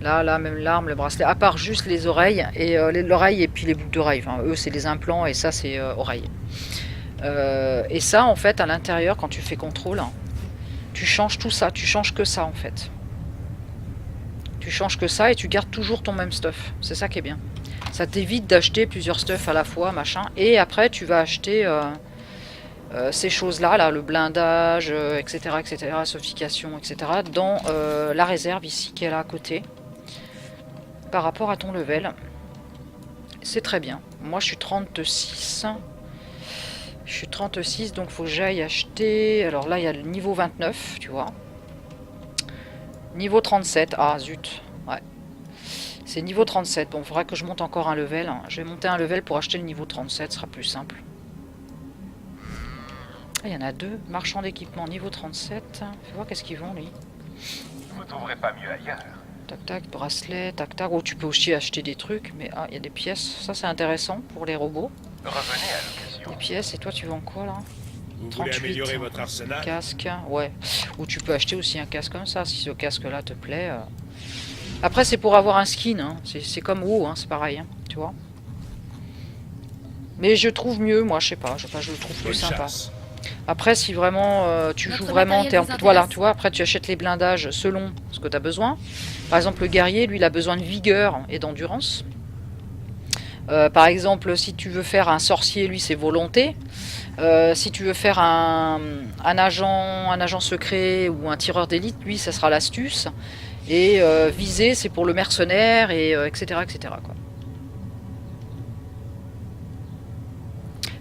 Là, même l'arme, le bracelet, à part juste les oreilles, et l'oreille et puis les boucles d'oreilles. Enfin, eux, c'est les implants, et ça, c'est oreilles. Et ça, en fait, à l'intérieur, quand tu fais contrôle, tu changes tout ça. Tu changes que ça, en fait. Tu changes que ça, et tu gardes toujours ton même stuff. C'est ça qui est bien. Ça t'évite d'acheter plusieurs stuff à la fois, machin. Et après, tu vas acheter ces choses-là, là, le blindage, etc., etc., la sophistication, etc., dans la réserve, ici, qui est là à côté. Par rapport à ton level, c'est très bien. Moi je suis 36. Je suis 36, donc faut que j'aille acheter. Alors là il y a le niveau 29, tu vois. Niveau 37, ah zut. Ouais. C'est niveau 37. Bon, il faudra que je monte encore un level. Je vais monter un level pour acheter le niveau 37, ce sera plus simple. Ah, il y en a 2. Marchand d'équipement niveau 37. Fais voir qu'est-ce qu'ils vont lui. Vous trouverez pas mieux ailleurs. Tac tac, bracelet, tac tac. Oh, tu peux aussi acheter des trucs, mais ah, il y a des pièces. Ça, c'est intéressant pour les robots. Revenez à l'occasion. Des pièces, et toi, tu vends quoi là? Vous 38, voulez améliorer votre arsenal? Casque, ouais. Ou tu peux acheter aussi un casque comme ça, si ce casque-là te plaît. Après, c'est pour avoir un skin, hein. C'est comme WoW, hein, c'est pareil, hein, tu vois. Mais je trouve mieux, moi, je sais pas, je le trouve plus sympa. Après, si vraiment tu joues vraiment, voilà, tu vois, après tu achètes les blindages selon ce que tu as besoin. Par exemple, le guerrier, lui, il a besoin de vigueur et d'endurance. Par exemple, si tu veux faire un sorcier, lui, c'est volonté. Si tu veux faire un agent secret ou un tireur d'élite, lui, ça sera l'astuce. Et viser, c'est pour le mercenaire, et etc., etc., quoi.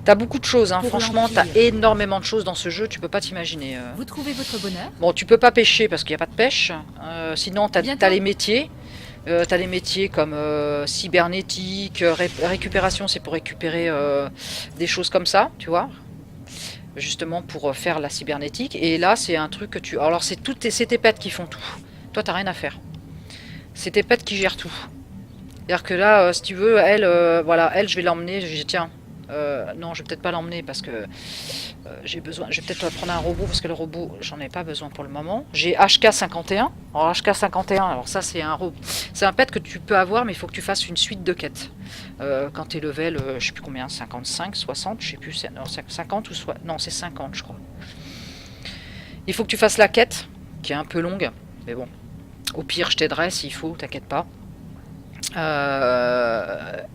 T'as beaucoup de choses, hein. Franchement, t'as énormément de choses dans ce jeu, tu peux pas t'imaginer. Vous trouvez votre bonheur? Bon, tu peux pas pêcher parce qu'il n'y a pas de pêche. Sinon, t'as les métiers. T'as les métiers comme cybernétique, récupération, c'est pour récupérer des choses comme ça, tu vois. justement pour faire la cybernétique. Et là, c'est un truc que tu... Alors, c'est tes pets qui font tout. Toi, t'as rien à faire. C'est tes pets qui gèrent tout. C'est-à-dire que là, si tu veux, elle, voilà, elle, je vais l'emmener. Je dis, tiens, non, je vais peut-être pas l'emmener parce que j'ai besoin. Je vais peut-être prendre un robot parce que le robot, j'en ai pas besoin pour le moment. J'ai HK51. Alors, HK51, alors ça, c'est un robot. C'est un pet que tu peux avoir, mais il faut que tu fasses une suite de quêtes. Quand tu es level, je sais plus combien, 55, 60, je sais plus, non, 50 ou soit, non, c'est 50, je crois. Il faut que tu fasses la quête, qui est un peu longue, mais bon. Au pire, je t'aiderai s'il faut, t'inquiète pas.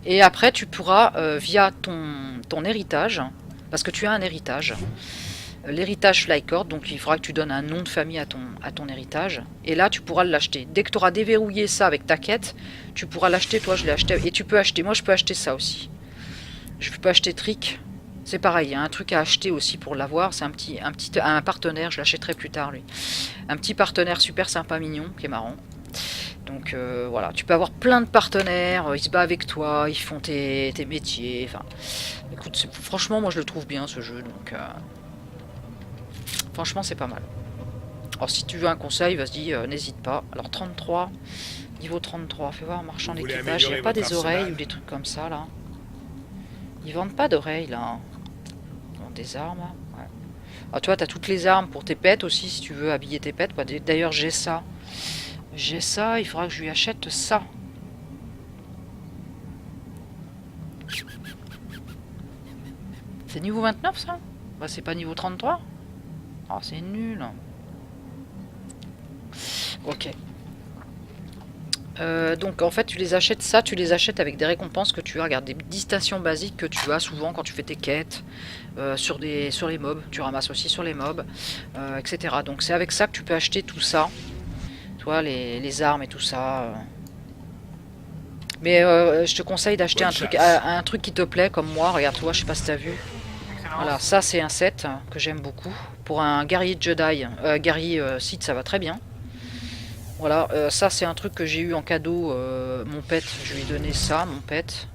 Et après, tu pourras, via ton héritage, parce que tu as un héritage, l'héritage Flycord, donc il faudra que tu donnes un nom de famille à ton héritage, et là, tu pourras l'acheter. Dès que tu auras déverrouillé ça avec ta quête, tu pourras l'acheter, toi je l'ai acheté, et tu peux acheter, moi je peux acheter ça aussi. Je peux acheter Trick, c'est pareil, il y a un truc à acheter aussi pour l'avoir, c'est un partenaire, je l'achèterai plus tard lui. Un petit partenaire super sympa, mignon, qui est marrant. Donc voilà, tu peux avoir plein de partenaires, ils se battent avec toi, ils font tes métiers, enfin... Écoute, franchement, moi je le trouve bien ce jeu, donc... franchement, c'est pas mal. Alors si tu veux un conseil, vas-y, n'hésite pas. Alors 33, niveau 33, fais voir, marchand d'équipage, il n'y a pas des oreilles ou des trucs comme ça, là. Ils vendent pas d'oreilles, là. Ils vendent des armes, ouais. Ah, toi, t'as toutes les armes pour tes pets aussi, si tu veux habiller tes pets. D'ailleurs, j'ai ça. J'ai ça, il faudra que je lui achète ça. C'est niveau 29 ça? Bah c'est pas niveau 33? Ah c'est nul. Ok. Donc en fait tu les achètes ça, tu les achètes avec des récompenses que tu as, regarde, des 10 stations basiques que tu as souvent quand tu fais tes quêtes, sur les mobs, tu ramasses aussi sur les mobs, etc. Donc c'est avec ça que tu peux acheter tout ça. Toi, les armes et tout ça. Mais je te conseille d'acheter un truc qui te plaît, comme moi. Regarde, toi, je sais pas si t'as vu. Voilà, ça c'est un set que j'aime beaucoup. Pour un guerrier Jedi, guerrier Sith, ça va très bien. Voilà, ça c'est un truc que j'ai eu en cadeau. Mon pet, je lui ai donné ça, mon pet.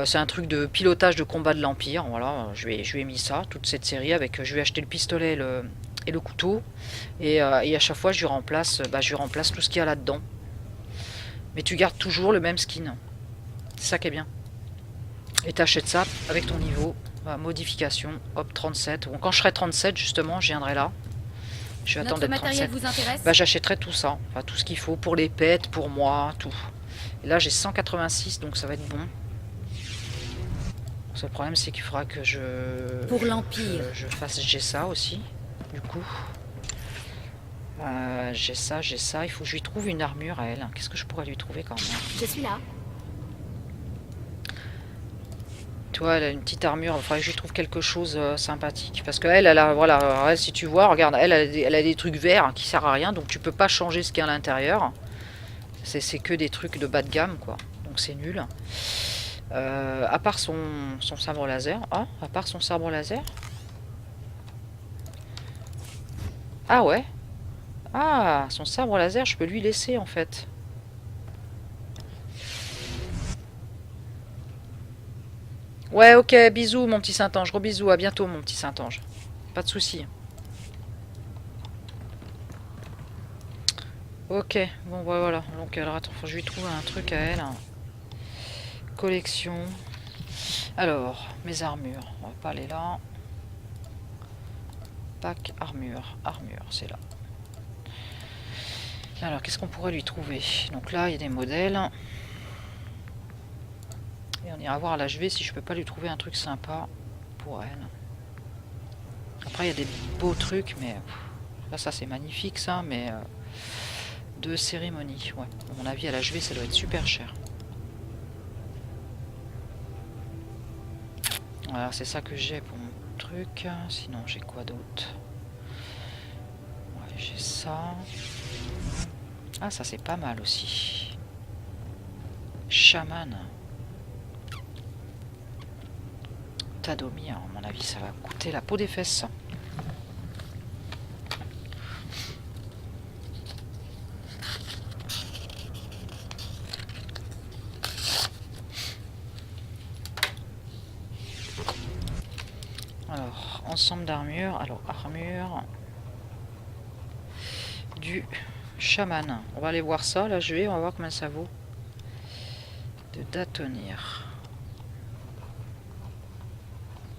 C'est un truc de pilotage de combat de l'Empire. Voilà, je lui ai mis ça, toute cette série. Je lui ai acheté le pistolet et le couteau. Et à chaque fois, je lui remplace tout ce qu'il y a là-dedans. Mais tu gardes toujours le même skin. C'est ça qui est bien. Et tu achètes ça avec ton niveau. Modification, hop, 37. Bon, quand je serai 37, justement, je viendrai là. Je vais attendre d'être 37. Vous intéresse? Bah, j'achèterai tout ça. Enfin, tout ce qu'il faut pour les pets, pour moi, tout. Et là, j'ai 186, donc ça va être bon. Le seul problème, c'est qu'il faudra que pour l'Empire. J'ai ça aussi, du coup. J'ai ça. Il faut que je lui trouve une armure à elle. Qu'est-ce que je pourrais lui trouver quand même? Je suis là. Tu vois, elle a une petite armure. Il faudrait que je lui trouve quelque chose sympathique. Parce qu'elle, voilà, si tu vois, regarde, elle a des trucs verts qui servent à rien. Donc tu peux pas changer ce qu'il y a à l'intérieur. C'est que des trucs de bas de gamme, quoi. Donc c'est nul. À part son sabre laser. Ah, à part son sabre laser. Ah ouais. Ah, son sabre laser, je peux lui laisser en fait. Ouais, ok, bisous mon petit Saint-Ange, gros bisous, à bientôt mon petit Saint-Ange. Pas de soucis. Ok, bon voilà. Donc alors attends, faut que je lui trouve un truc à elle. Collection. Alors, mes armures. On va pas aller là. Pack armure. Armure, c'est là. Alors, qu'est-ce qu'on pourrait lui trouver? Donc là, il y a des modèles. Et on ira voir à l'HV si je peux pas lui trouver un truc sympa pour elle. Après, il y a des beaux trucs, mais... Là, ça, c'est magnifique, ça, mais... de cérémonie, ouais. À mon avis, à l'HV, ça doit être super cher. Voilà, c'est ça que j'ai pour mon truc. Sinon, j'ai quoi d'autre? Ouais, j'ai ça... Ah, ça c'est pas mal aussi. Chaman. Tadomi, à mon avis, ça va coûter la peau des fesses. Alors, ensemble d'armure. Alors, armure du chaman. On va aller voir ça. Là, on va voir combien ça vaut. De Datonir.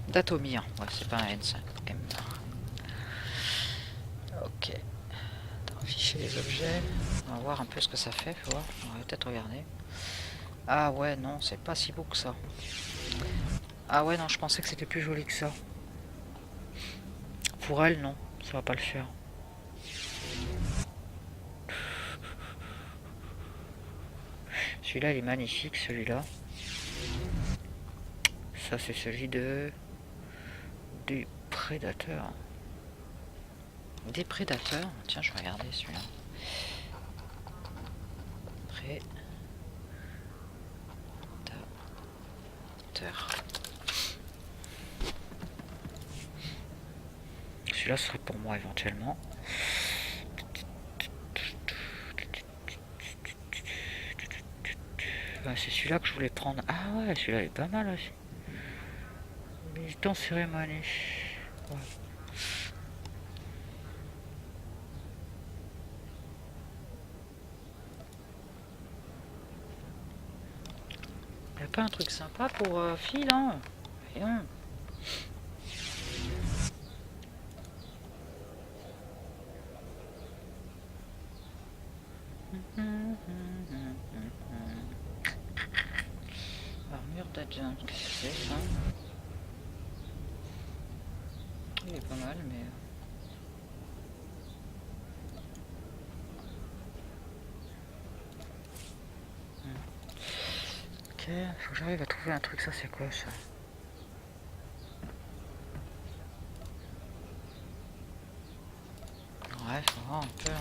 Datomir. Ouais, c'est pas un N5. M. Ok. Afficher les objets. On va voir un peu ce que ça fait. Faut voir. On va peut-être regarder. Ah ouais, non, c'est pas si beau que ça. Ah ouais, non, je pensais que c'était plus joli que ça. Pour elle, non, ça va pas le faire. Celui-là, il est magnifique, celui-là. Ça, c'est celui du prédateur. Des prédateurs. Tiens, je vais regarder celui-là. Celui-là serait pour moi éventuellement. C'est celui-là que je voulais prendre. Ah ouais, celui-là est pas mal aussi. Militant cérémonie. Ouais. Y'a pas un truc sympa pour filles là? Rien. Armure d'adjoint, qu'est-ce que c'est ça? Il est pas mal, mais... Ok, faut que j'arrive à trouver un truc, ça c'est quoi ça? Ouais, faut voir un peu hein.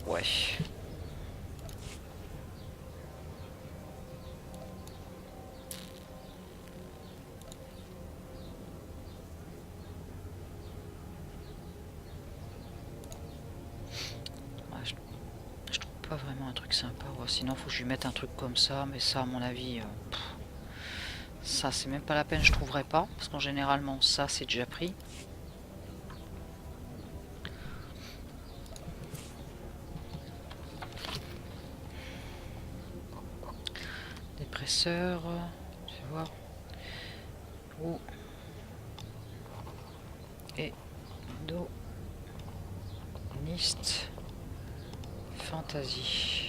Ouais. Je trouve pas vraiment un truc sympa. Ouais, sinon, faut que je lui mette un truc comme ça. Mais ça, à mon avis, ça, c'est même pas la peine. Je trouverai pas. Parce qu'en généralement, ça, c'est déjà pris. Dépresseur. Je vais voir. Où et Nist Fantasy.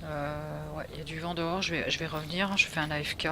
Ouais, il y a du vent dehors, je vais revenir, je fais un AFK.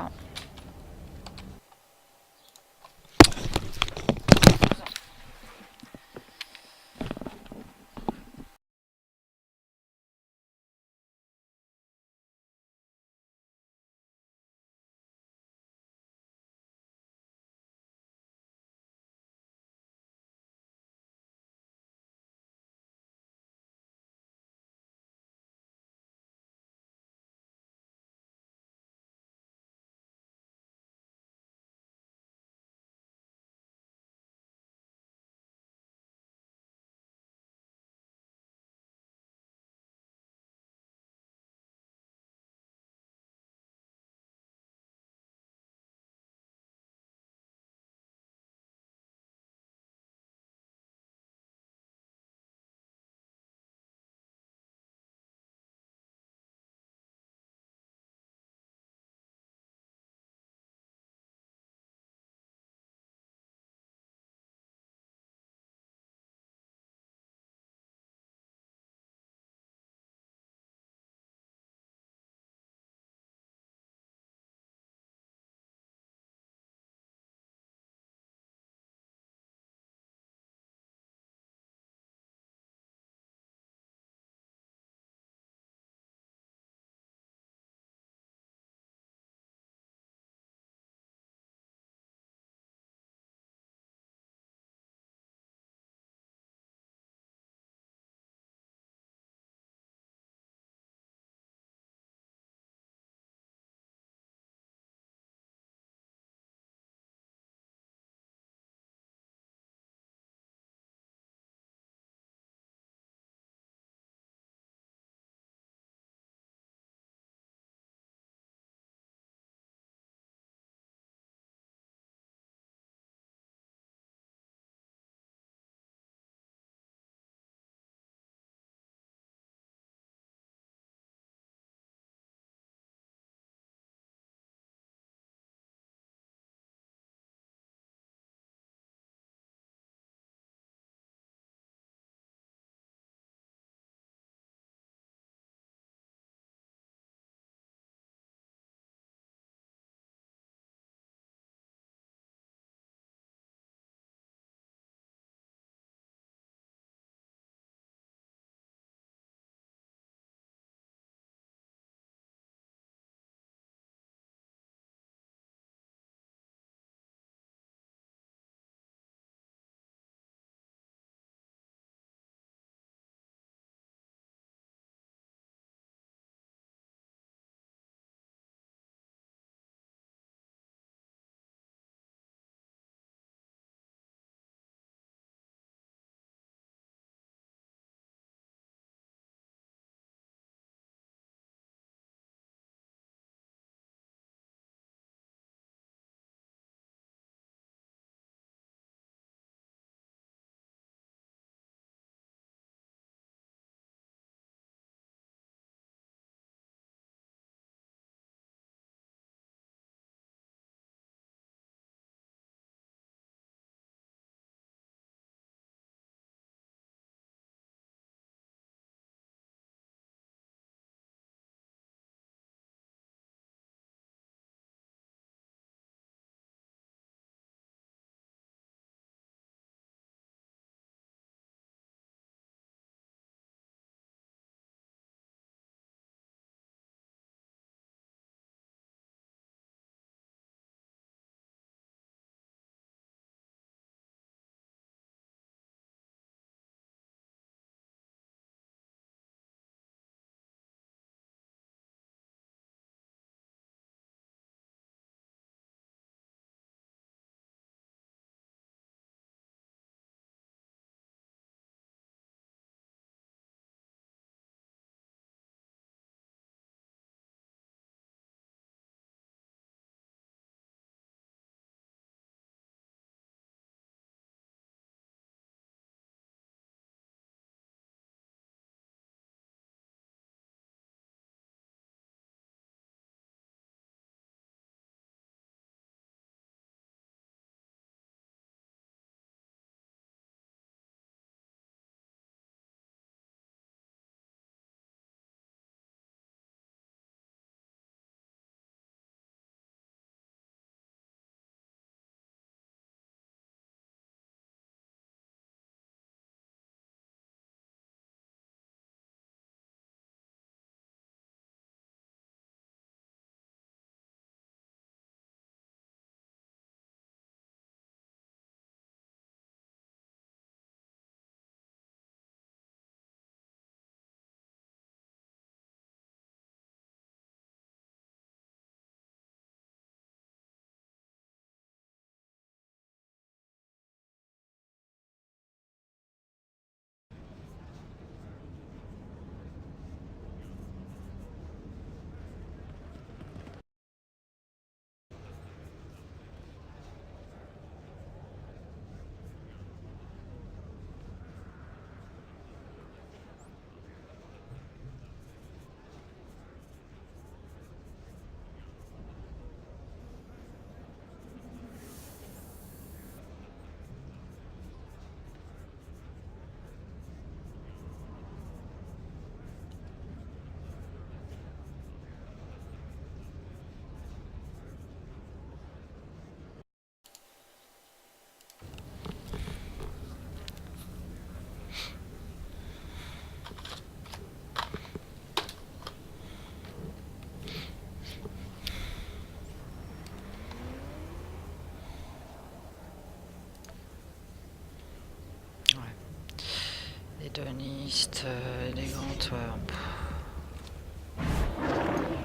Hédoniste, élégante, ouais.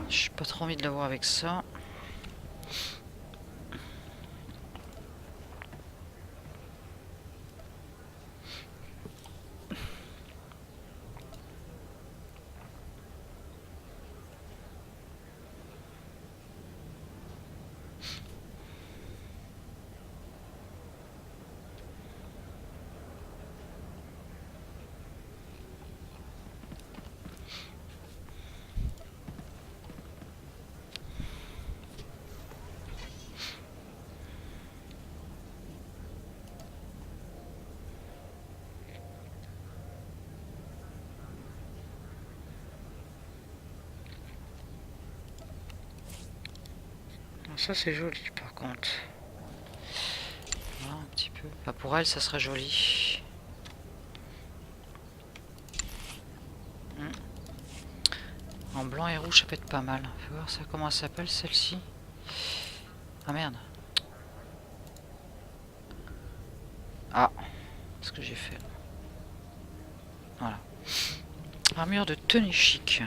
J'ai pas trop envie de l'avoir avec ça. Ça c'est joli par contre. Voilà, un petit peu. Bah, pour elle ça serait joli. En blanc et rouge ça peut être pas mal. Fais voir ça comment elle s'appelle celle-ci. Ah merde. Ah, ce que j'ai fait. Voilà. Armure de tenue chic.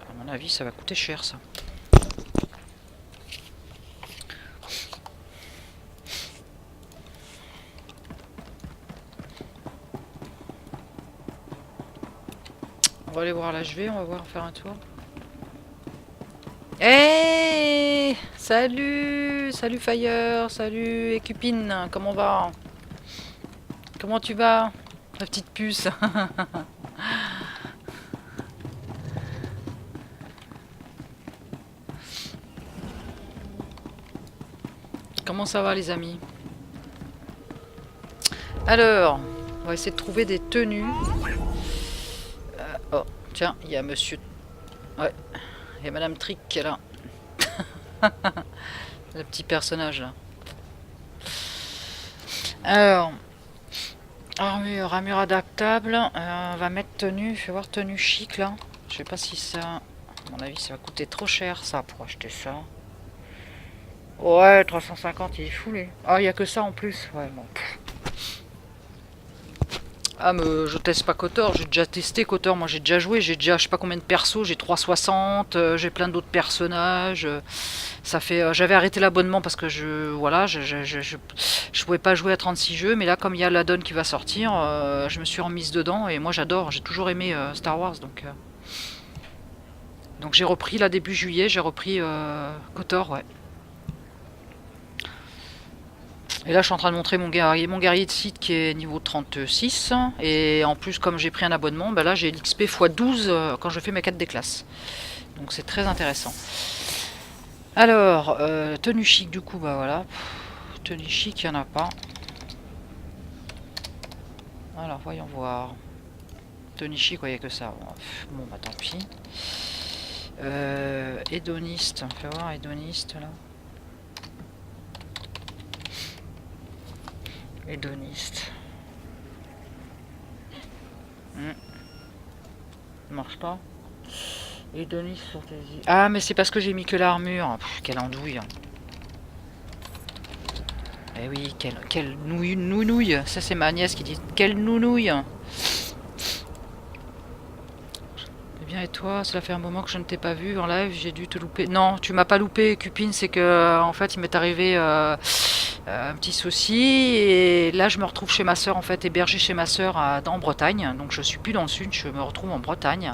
À mon avis, ça va coûter cher, ça. On va aller voir l'HV, on va voir faire un tour. Hey, salut, salut Fire, salut Écupine, comment va? Comment tu vas, la petite puce? Comment ça va les amis? Alors, on va essayer de trouver des tenues. Oh, tiens, il y a monsieur... Ouais, il y a Madame Trick qui est là. Le petit personnage là. Alors, armure adaptable. On va mettre tenue, fais voir tenue chic là. Je sais pas si ça... À mon avis, ça va coûter trop cher ça pour acheter ça. Ouais, 350, il est foulé. Ah, il n'y a que ça en plus. Ouais, bon. Ah, mais je teste pas KOTOR, j'ai déjà testé KOTOR, moi j'ai déjà joué, j'ai déjà je sais pas combien de persos, j'ai 360, j'ai plein d'autres personnages. Ça fait, j'avais arrêté l'abonnement parce que je pouvais pas jouer à 36 jeux, mais là comme il y a l'add-on qui va sortir, je me suis remise dedans et moi j'adore, j'ai toujours aimé Star Wars donc j'ai repris là début juillet, j'ai repris KOTOR, ouais. Et là je suis en train de montrer mon guerrier de site qui est niveau 36. Et en plus comme j'ai pris un abonnement, bah là j'ai l'XP x12 quand je fais mes quêtes des classes. Donc c'est très intéressant. Alors, tenue chic du coup, bah voilà. Tenue chic, il n'y en a pas. Alors voyons voir. Tenue chic, il n'y a que ça. Bon bah tant pis. Hédoniste, on va voir hédoniste là. Hédoniste. Marche pas. Hédoniste sur tes yeux. Ah mais c'est parce que j'ai mis que l'armure. Quelle andouille. Eh oui, quelle nounouille. Ça c'est ma nièce qui dit quelle nounouille. Eh bien et toi, cela fait un moment que je ne t'ai pas vu en live, j'ai dû te louper. Non, tu m'as pas loupé, Cupine, c'est que en fait il m'est arrivé un petit souci et là je me retrouve chez ma soeur en fait, hébergée chez ma soeur en Bretagne, donc je suis plus dans le sud, je me retrouve en Bretagne,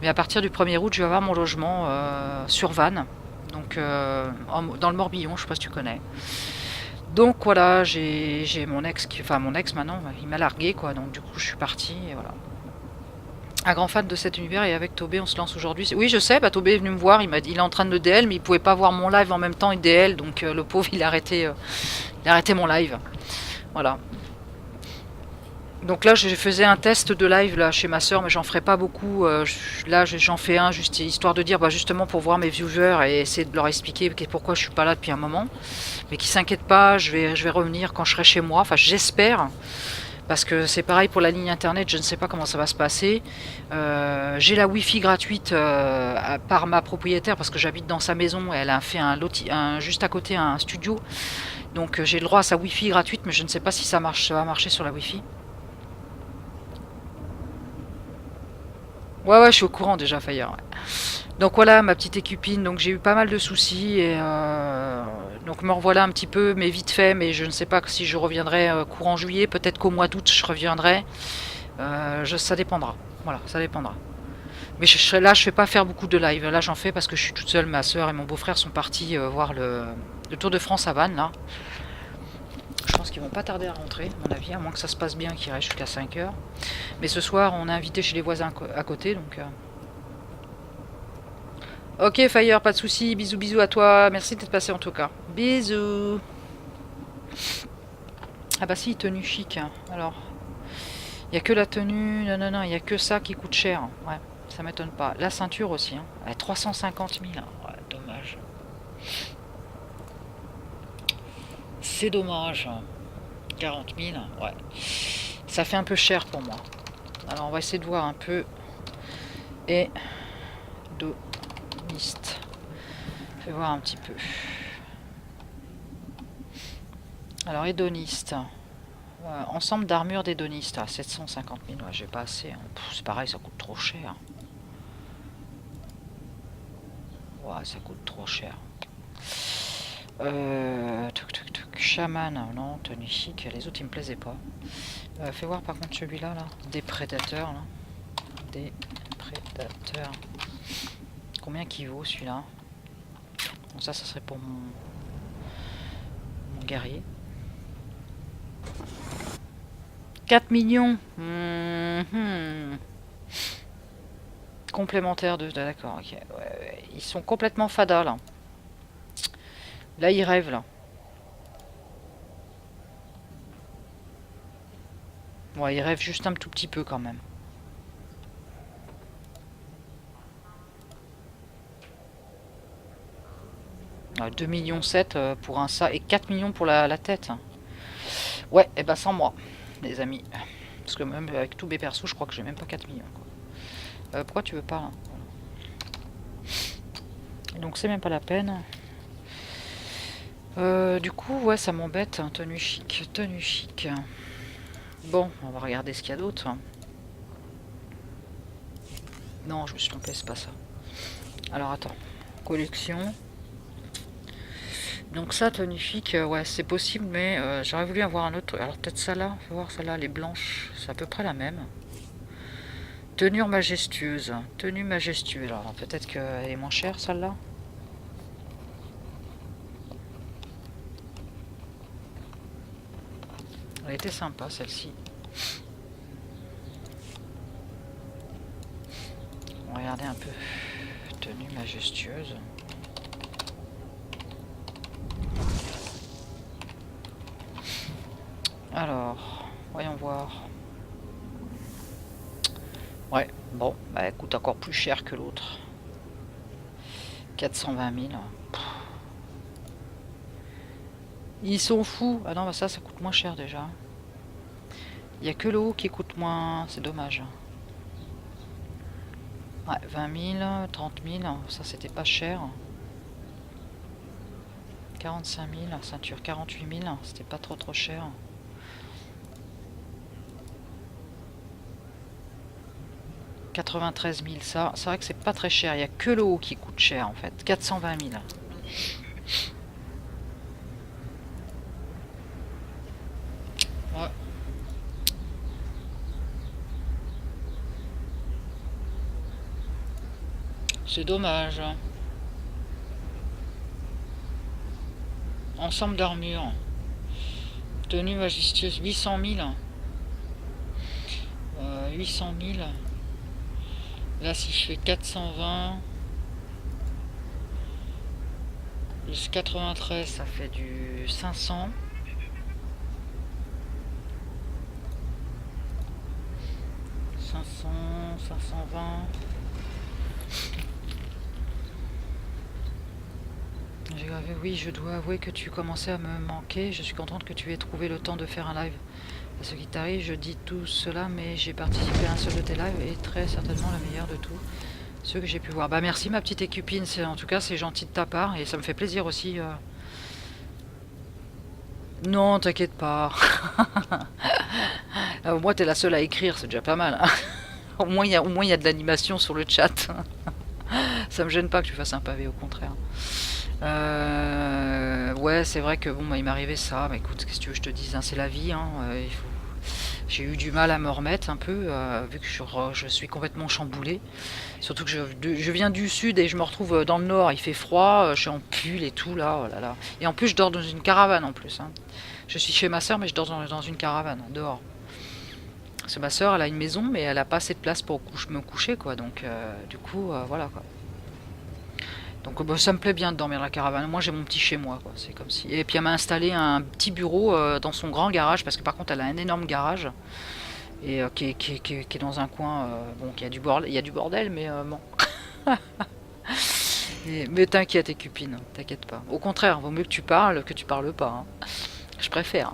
mais à partir du 1er août je vais avoir mon logement sur Vannes, donc dans le Morbihan, je sais pas si tu connais. Donc voilà, j'ai mon ex, enfin mon ex maintenant, il m'a largué quoi, donc du coup je suis partie et voilà. Un grand fan de cet univers et avec Tobé on se lance aujourd'hui. Oui je sais, bah, Tobé est venu me voir, il est en train de le DL mais il pouvait pas voir mon live en même temps, il DL, donc le pauvre il a arrêté mon live. Voilà. Donc là je faisais un test de live là chez ma soeur mais j'en ferai pas beaucoup. Là j'en fais un juste histoire de dire bah, justement pour voir mes viewers et essayer de leur expliquer pourquoi je suis pas là depuis un moment. Mais qui s'inquiètent pas, je vais revenir quand je serai chez moi, enfin j'espère. Parce que c'est pareil pour la ligne internet, je ne sais pas comment ça va se passer. J'ai la Wi-Fi gratuite par ma propriétaire parce que j'habite dans sa maison. Elle a fait juste à côté un studio. Donc j'ai le droit à sa Wi-Fi gratuite, mais je ne sais pas si ça va marcher sur la Wi-Fi. Ouais, je suis au courant déjà, Fire. Ouais. Donc voilà, ma petite écupine. Donc j'ai eu pas mal de soucis et donc me revoilà un petit peu, mais vite fait. Mais je ne sais pas si je reviendrai courant juillet. Peut-être qu'au mois d'août je reviendrai. Ça dépendra. Voilà, ça dépendra. Mais je vais pas faire beaucoup de live. Là, j'en fais parce que je suis toute seule. Ma soeur et mon beau-frère sont partis voir le Tour de France à Vannes là. Je pense qu'ils vont pas tarder à rentrer, à mon avis, à moins que ça se passe bien, qu'ils restent jusqu'à 5 h. Mais ce soir, on est invité chez les voisins à côté, donc... Ok, Fire, pas de soucis. Bisous à toi. Merci d'être passé en tout cas. Bisous. Ah bah si, tenue chic. Alors, il n'y a que la tenue... Non, il n'y a que ça qui coûte cher. Ouais, ça m'étonne pas. La ceinture aussi. Hein. Elle est 350 000. Ouais, dommage. C'est dommage. 40 000, ouais. Ça fait un peu cher pour moi. Alors on va essayer de voir un peu. Hédoniste. Je vais voir un petit peu. Alors hédoniste. Ensemble d'armure d'hédoniste. À 750 000, ouais, j'ai pas assez. Hein. C'est pareil, ça coûte trop cher. Ouais, ça coûte trop cher. Chaman, non, tenue chic, les autres ils me plaisaient pas. Fais voir par contre celui-là, là. Des prédateurs, là. Des prédateurs. Combien qu'il vaut celui-là? Bon, ça serait pour mon guerrier. 4 millions. Complémentaire de... D'accord, ok. Ouais. Ils sont complètement fada, là. Là, ils rêvent, là. Ouais, ils rêvent juste un tout petit peu, quand même. Ouais, 2,7 millions pour un ça, et 4 millions pour la tête. Ouais, et bah sans moi, les amis. Parce que même avec tous mes persos, je crois que j'ai même pas 4 millions, quoi. Pourquoi tu veux pas, là? Donc, c'est même pas la peine. Du coup, ouais, ça m'embête. Hein. Tenue chic, tenue chic. Bon, on va regarder ce qu'il y a d'autre. Non, je me suis trompé, c'est pas ça. Alors, attends. Collection. Donc ça, tenue chic, ouais, c'est possible, mais j'aurais voulu avoir un autre. Alors, peut-être ça là. Faut voir celle-là, les blanches. C'est à peu près la même. Tenue majestueuse. Tenue majestueuse. Alors, peut-être qu'elle est moins chère, celle-là. Elle était sympa celle-ci. On va regarder un peu. Tenue majestueuse. Alors, voyons voir. Ouais, bon, bah, elle coûte encore plus cher que l'autre. 420 000. Pff. Ils sont fous. Ah non, bah ça coûte moins cher déjà. Il n'y a que le haut qui coûte moins. C'est dommage. Ouais, 20 000, 30 000. Ça, c'était pas cher. 45 000. Ceinture 48 000. C'était pas trop cher. « 93 000, ça, c'est vrai que c'est pas très cher. Il n'y a que le haut qui coûte cher en fait. 420 000. Ouais. C'est dommage. Ensemble d'armure. Tenue majestueuse. 800 000. 800 000. Là, si je fais 420 plus 93, ça fait du 500. « 520. J'ai gravé, oui, je dois avouer que tu commençais à me manquer. Je suis contente que tu aies trouvé le temps de faire un live. Ce qui t'arrive, je dis tout cela, mais j'ai participé à un seul de tes lives et très certainement le meilleur de tout. Ceux que j'ai pu voir. Bah merci ma petite écupine, en tout cas c'est gentil de ta part et ça me fait plaisir aussi. Non, t'inquiète pas. Au moins t'es la seule à écrire, c'est déjà pas mal. Hein. Au moins il y a de l'animation sur le chat. Ça me gêne pas que tu fasses un pavé, au contraire. Ouais, c'est vrai que bon, bah, il m'est arrivé ça. Bah, écoute, qu'est-ce que tu veux que je te dise, hein, c'est la vie. Hein, j'ai eu du mal à me remettre un peu, vu que je suis complètement chamboulée. Surtout que je viens du sud et je me retrouve dans le nord, il fait froid, je suis en pull et tout là, oh là là. Et en plus je dors dans une caravane en plus. Hein. Je suis chez ma soeur mais je dors dans une caravane, dehors. Parce que ma soeur elle a une maison mais elle a pas assez de place pour me coucher quoi, donc du coup voilà quoi. Donc bah, ça me plaît bien de dormir dans la caravane, moi j'ai mon petit chez moi quoi, c'est comme si... Et puis elle m'a installé un petit bureau dans son grand garage, parce que par contre elle a un énorme garage. Et qui est dans un coin, bon, il y a du bordel, mais bon. Mais t'inquiète, cupine, t'inquiète pas. Au contraire, vaut mieux que tu parles pas. Hein. Je préfère.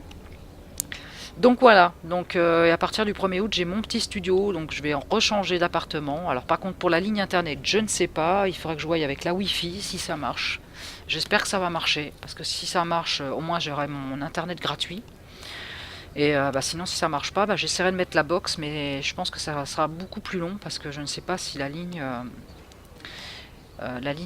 Donc voilà, donc à partir du 1er août, j'ai mon petit studio, donc je vais en rechanger d'appartement. Alors par contre, pour la ligne internet, je ne sais pas, il faudrait que je voie avec la Wi-Fi si ça marche. J'espère que ça va marcher, parce que si ça marche, au moins j'aurai mon internet gratuit. Et bah, sinon si ça marche pas, bah, j'essaierai de mettre la box, mais je pense que ça sera beaucoup plus long parce que je ne sais pas si la ligne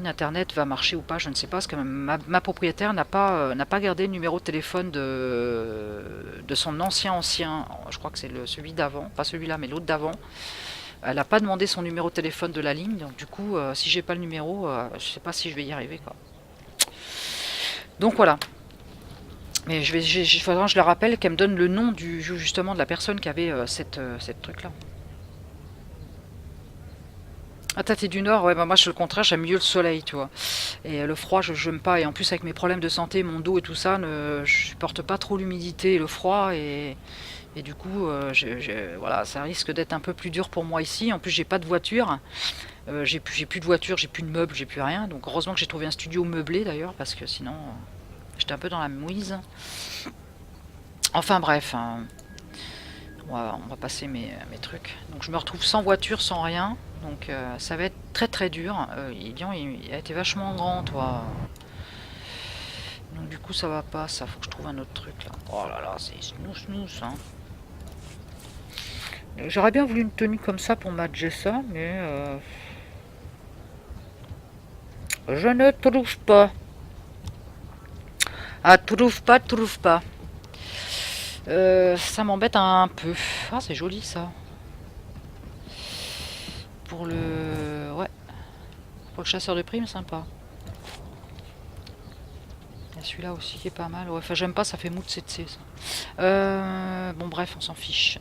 internet va marcher ou pas, je ne sais pas, parce que ma propriétaire n'a pas gardé le numéro de téléphone de son ancien, je crois que c'est celui d'avant, pas celui-là mais l'autre d'avant. Elle n'a pas demandé son numéro de téléphone de la ligne, donc du coup si j'ai pas le numéro, je sais pas si je vais y arriver quoi. Donc voilà. Mais il faudra que je la rappelle qu'elle me donne le nom justement de la personne qui avait cette truc-là. Ah, t'es du Nord, ouais, bah moi je suis le contraire, j'aime mieux le soleil, tu vois. Et le froid, je n'aime pas. Et en plus, avec mes problèmes de santé, mon dos et tout ça, je supporte pas trop l'humidité et le froid. Et du coup, voilà, ça risque d'être un peu plus dur pour moi ici. En plus, j'ai pas de voiture. J'ai plus de voiture, j'ai plus de meubles, j'ai plus rien. Donc heureusement que j'ai trouvé un studio meublé d'ailleurs, parce que sinon... J'étais un peu dans la mouise. Enfin bref, hein. On va passer mes trucs. Donc je me retrouve sans voiture, sans rien. Donc ça va être très très dur. Il a été vachement grand, toi. Donc du coup ça va pas, ça. Faut que je trouve un autre truc là. Oh là là, c'est snooze hein. J'aurais bien voulu une tenue comme ça pour ma Jessa, mais je ne trouve pas. Ah, trouve pas. Ça m'embête un peu. Ah, c'est joli ça. Pour le... Ouais. Pour le chasseur de primes, sympa. Il y a celui-là aussi qui est pas mal. Ouais, enfin, j'aime pas, ça fait mou de CC ça. Bon, bref, on s'en fiche.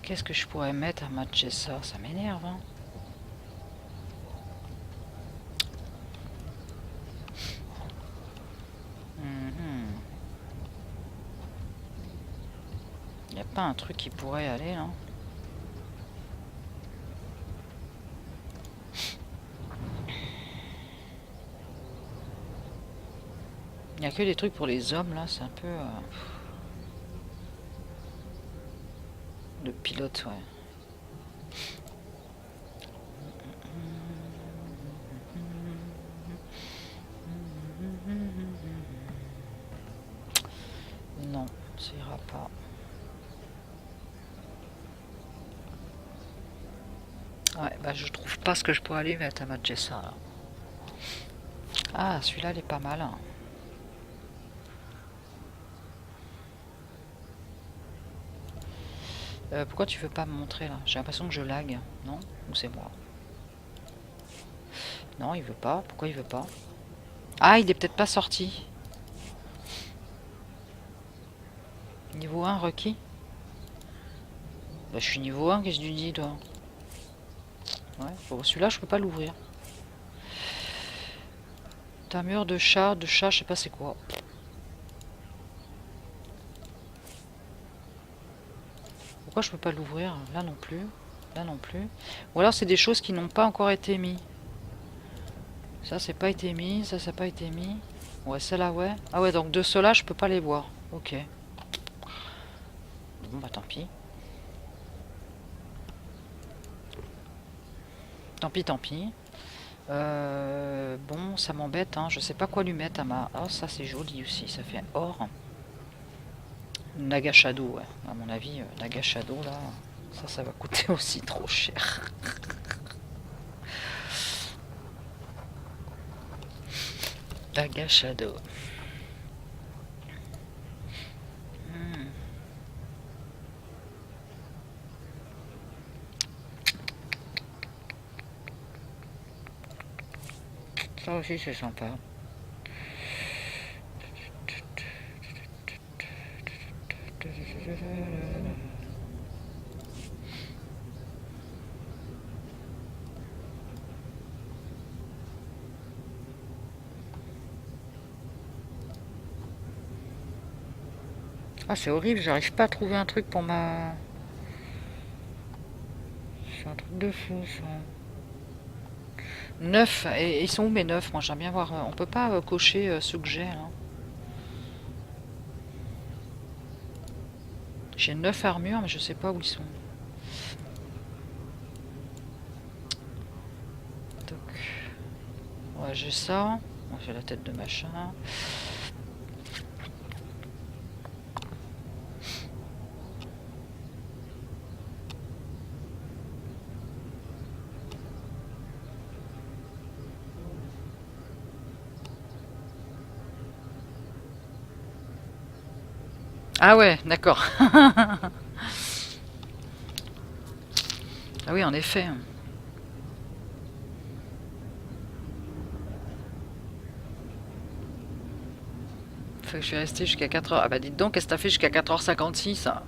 Qu'est-ce que je pourrais mettre à matcher ça? Ça m'énerve, hein. Il n'y a pas un truc qui pourrait aller là? Il n'y a que des trucs pour les hommes là, c'est un peu... de pilote, ouais. Non, ça ira pas. Ouais, bah je trouve pas ce que je pourrais aller mettre à ma Jessa là. Ah, celui-là il est pas mal. Hein. Pourquoi tu veux pas me montrer là? J'ai l'impression que je lag, non? Ou c'est moi? Non, il veut pas. Pourquoi il veut pas? Ah, il est peut-être pas sorti. Niveau 1 requis? Bah, je suis niveau 1, qu'est-ce que tu dis toi? Ouais, bon, celui-là je peux pas l'ouvrir. Tamure de chat, je sais pas c'est quoi. Pourquoi je peux pas l'ouvrir? Là non plus. Là non plus. Ou alors c'est des choses qui n'ont pas encore été mis. Ça c'est pas été mis, ça n'a pas été mis. Ouais, celle-là, ouais. Ah ouais, donc de ceux-là, je peux pas les boire. Ok. Bon, bah tant pis. Tant pis, tant pis. Bon, ça m'embête, hein. Je sais pas quoi lui mettre à ma... Oh, ça c'est joli aussi, ça fait or. Naga Shadow, ouais. À mon avis, Naga Shadow, là, ça va coûter aussi trop cher. Naga Shadow. Ça aussi c'est sympa. Ah c'est horrible, j'arrive pas à trouver un truc pour ma... C'est un truc de fou ça. 9, et ils sont où mes 9? Moi j'aime bien voir, on peut pas cocher ceux que j'ai là. J'ai 9 armures mais je sais pas où ils sont. Donc, ouais j'ai ça, j'ai la tête de machin. Ah ouais, d'accord. Ah oui, en effet. Fait que je suis resté jusqu'à 4h. Ah bah dites donc, qu'est-ce que t'as fait jusqu'à 4h56 hein.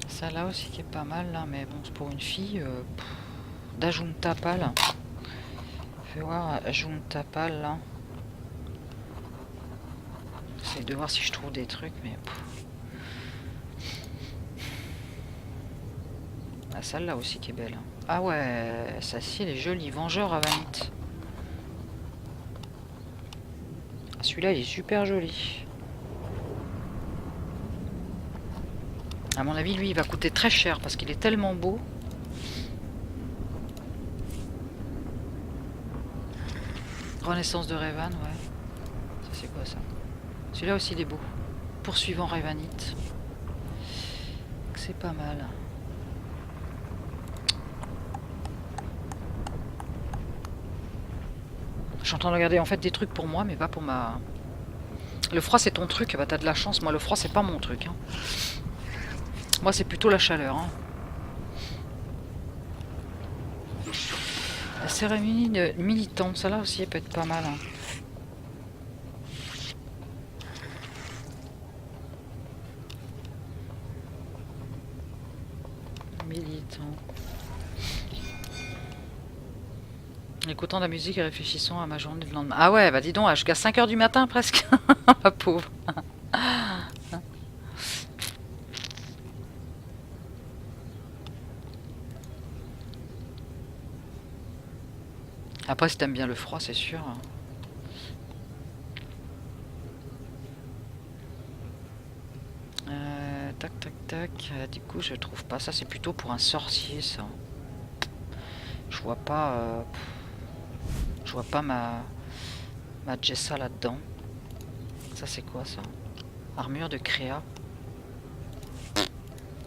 Ça là aussi qui est pas mal là, mais bon c'est pour une fille. D'Ajunta Pal. Je vais voir Ajunta Pal là. J'essaie de voir si je trouve des trucs, mais... Ah, celle-là aussi qui est belle. Ah ouais, celle-ci elle est jolie. Vengeur Avanite. Ah, celui-là il est super joli. À mon avis, lui, il va coûter très cher parce qu'il est tellement beau. Renaissance de Revan, ouais. Ça, c'est quoi ça? Celui-là aussi, il est beau. Poursuivant Revanite. C'est pas mal. Je suis en train de regarder en fait des trucs pour moi, mais pas pour ma... Le froid, c'est ton truc. Bah, t'as de la chance. Moi, le froid, c'est pas mon truc. Hein. Moi, c'est plutôt la chaleur. Hein. La cérémonie de militant, ça là aussi, elle peut être pas mal. Hein. Militant. Écoutant de la musique et réfléchissant à ma journée de lendemain. Ah ouais, bah dis donc, jusqu'à 5h du matin presque. Ma pauvre. Après, si t'aimes bien le froid, c'est sûr. Tac, tac, tac. Du coup, je trouve pas. Ça, c'est plutôt pour un sorcier, ça. Je vois pas... Je vois pas ma Jessa là-dedans. Ça, c'est quoi, ça? Armure de Créa.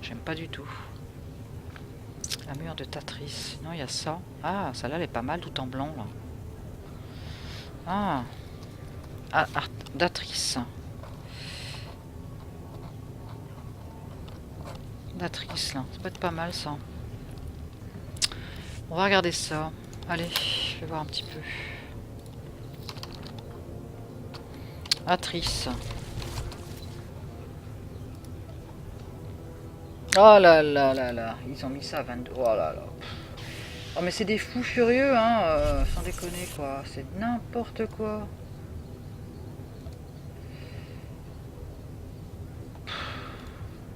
J'aime pas du tout. Armure de Tatris. Non, il y a ça. Ah, celle-là, elle est pas mal, tout en blanc, là. Ah, Datrice. Datrice, là. Ça peut être pas mal, ça. On va regarder ça. Allez, je vais voir un petit peu. Atrice. Oh là là là là. Ils ont mis ça à 22. Oh là là. Oh mais c'est des fous furieux, hein, sans déconner quoi, c'est n'importe quoi.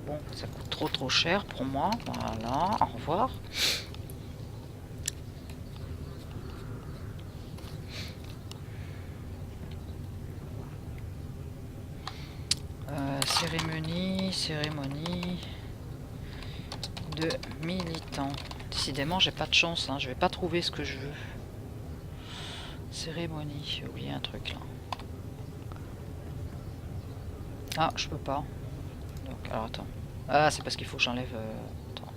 Bon, ça coûte trop cher pour moi, voilà, au revoir. Cérémonie de militants. Décidément, j'ai pas de chance, hein. Je vais pas trouver ce que je veux. Cérémonie, j'ai oublié un truc là. Ah, je peux pas. Donc, alors attends. Ah, c'est parce qu'il faut que j'enlève. Attends.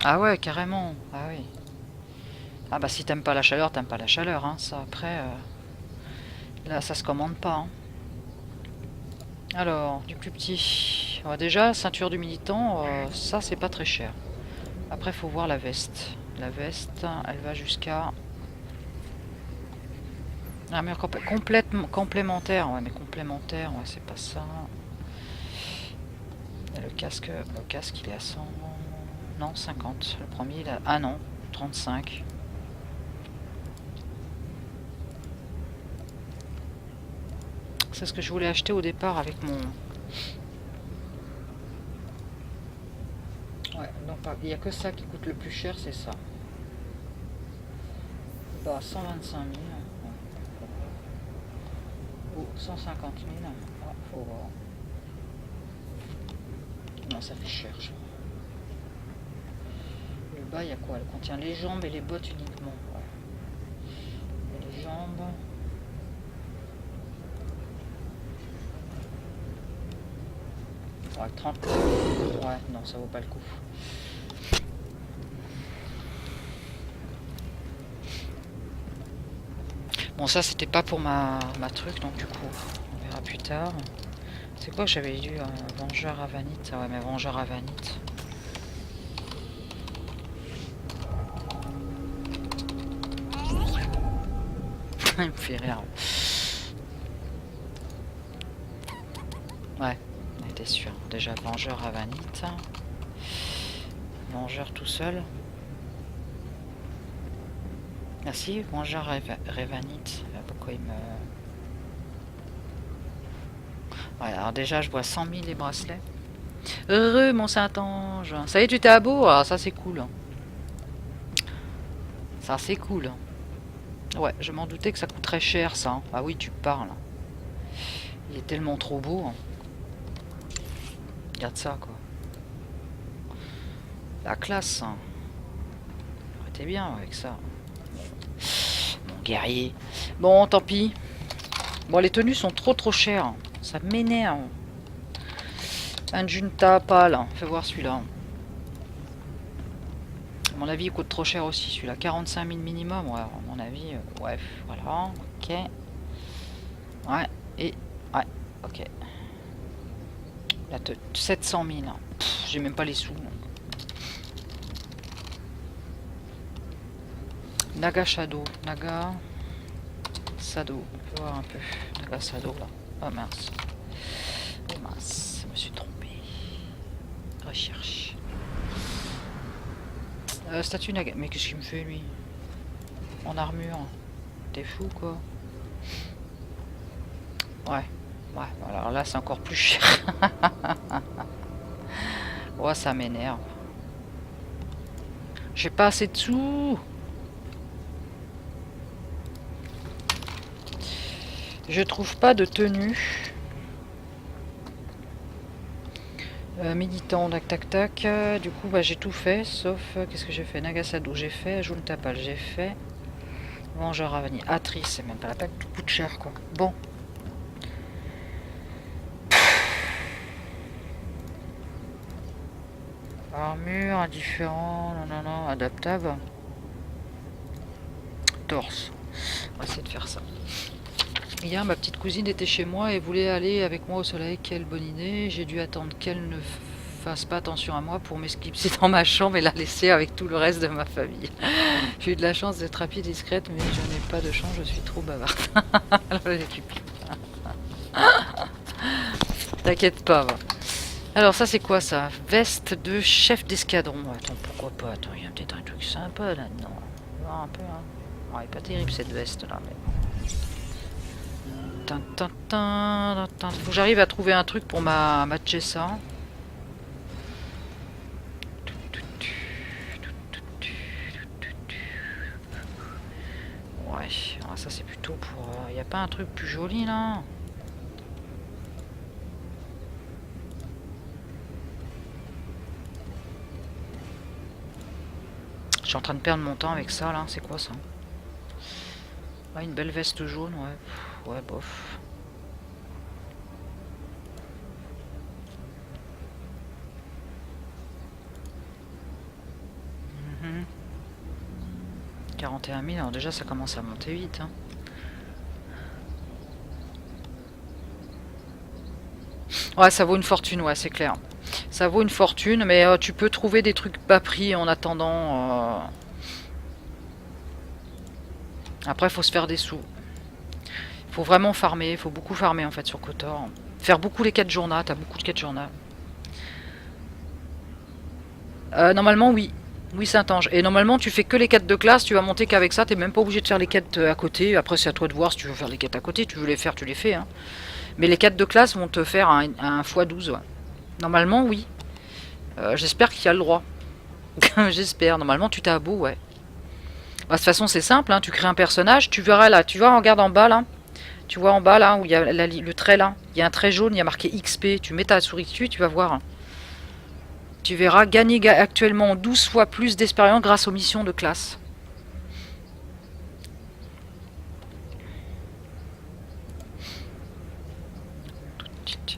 Ah ouais, carrément. Ah oui. Ah bah si t'aimes pas la chaleur, t'aimes pas la chaleur, hein. Ça après. Là, ça se commande pas. Hein. Alors, du plus petit. Ouais, déjà, ceinture du militant, ça c'est pas très cher. Après, faut voir la veste. La veste, elle va jusqu'à. Ah, mais complètement complémentaire. Ouais, mais complémentaire, ouais, c'est pas ça. Et le casque, il est à 100. Non, 50. Le premier, il a. Ah non, 35. C'est ce que je voulais acheter au départ avec mon... Ouais, donc il n'y a que ça qui coûte le plus cher, c'est ça. Bah, 125 000. Ou 150 000. Ah, faut voir. Non, ça fait cher. Le bas, il y a quoi? Elle contient les jambes et les bottes uniquement. Ouais. Et les jambes... Ouais, 30. Ouais, non, ça vaut pas le coup. Bon, ça, c'était pas pour ma truc, donc du coup, on verra plus tard. C'est quoi que j'avais lu? Vengeur Avanite. Ah ouais, mais Vengeur Avanite. Il me fait rire. Ouais. T'es sûr. Déjà Vengeur Avanite. Vengeur tout seul. Merci, Vengeur Revanite. Pourquoi il me... Ouais, alors déjà je vois 100 000 les bracelets. Heureux mon Saint-Ange. Ça y est, tu t'es à beau. Ah, ça c'est cool. Ça c'est cool. Ouais, je m'en doutais que ça coûterait cher ça. Ah oui, tu parles. Il est tellement trop beau. Regarde ça quoi. La classe. T'es bien avec ça. Mon guerrier. Bon, tant pis. Bon, les tenues sont trop chères. Ça m'énerve. Un Junta pâle. Fais voir celui-là. À mon avis, il coûte trop cher aussi. Celui-là, 45 000 minimum. Ouais, à mon avis, ouais, voilà. Ok. Ouais, et... Ouais, ok. Là, 700 000. J'ai même pas les sous. Naga Shadow. Naga Sado. On peut voir un peu. Naga Sado, là. Oh mince. Oh mince. Je me suis trompé. Recherche. Statue Naga. Mais qu'est-ce qu'il me fait, lui? En armure. T'es fou, quoi. Ouais. Ouais, alors là c'est encore plus cher. Ouais, ça m'énerve. J'ai pas assez de sous. Je trouve pas de tenue. Militant, tac. Du coup, bah, j'ai tout fait, sauf... qu'est-ce que j'ai fait? Nagasado, j'ai fait. Juntapal, j'ai fait. Vengeur Avani. Atrice, c'est même pas la peine, tout coûte cher, quoi. Bon. Armure, indifférent, non, adaptable. Torse. On va essayer de faire ça. Hier, ma petite cousine était chez moi et voulait aller avec moi au soleil. Quelle bonne idée. J'ai dû attendre qu'elle ne fasse pas attention à moi pour m'esclipser dans ma chambre et la laisser avec tout le reste de ma famille. J'ai eu de la chance d'être rapide et discrète, mais je n'ai pas de chance, je suis trop bavarde. Alors, les cupines. T'inquiète pas, va. Alors ça c'est quoi ça? Veste de chef d'escadron. Attends, pourquoi pas? Attends, il y a peut-être un truc sympa là-dedans. Un peu, hein. Ouais, pas terrible cette veste là, mais... Faut que j'arrive à trouver un truc pour ma Jessa. Ouais, ça c'est plutôt pour... Il n'y a pas un truc plus joli là? Je suis en train de perdre mon temps avec ça là, c'est quoi ça? Ah, une belle veste jaune, ouais. Ouais, bof. Mmh. 41 000, alors déjà ça commence à monter vite. Hein. Ouais, ça vaut une fortune, ouais, c'est clair. Ça vaut une fortune, mais tu peux trouver des trucs bas prix en attendant. Après, il faut se faire des sous. Il faut vraiment farmer, il faut beaucoup farmer en fait sur KOTOR. Faire beaucoup les quêtes journaux, t'as beaucoup de quêtes journaux. Normalement, oui. Oui, Saint-Ange. Et normalement, tu fais que les quêtes de classe, tu vas monter qu'avec ça, t'es même pas obligé de faire les quêtes à côté. Après, c'est à toi de voir si tu veux faire les quêtes à côté. Tu veux les faire, tu les fais. Hein. Mais les quêtes de classe vont te faire un x12. Ouais. Normalement, oui. J'espère qu'il y a le droit. J'espère. Normalement, tu t'as beau, ouais. Bah, de toute façon, c'est simple. Hein. Tu crées un personnage. Tu verras là. Tu vois, regarde en bas là. Tu vois en bas là où il y a le trait là. Il y a un trait jaune. Il y a marqué XP. Tu mets ta souris dessus. Tu vas voir. Hein. Tu verras gagner actuellement 12 fois plus d'expérience grâce aux missions de classe.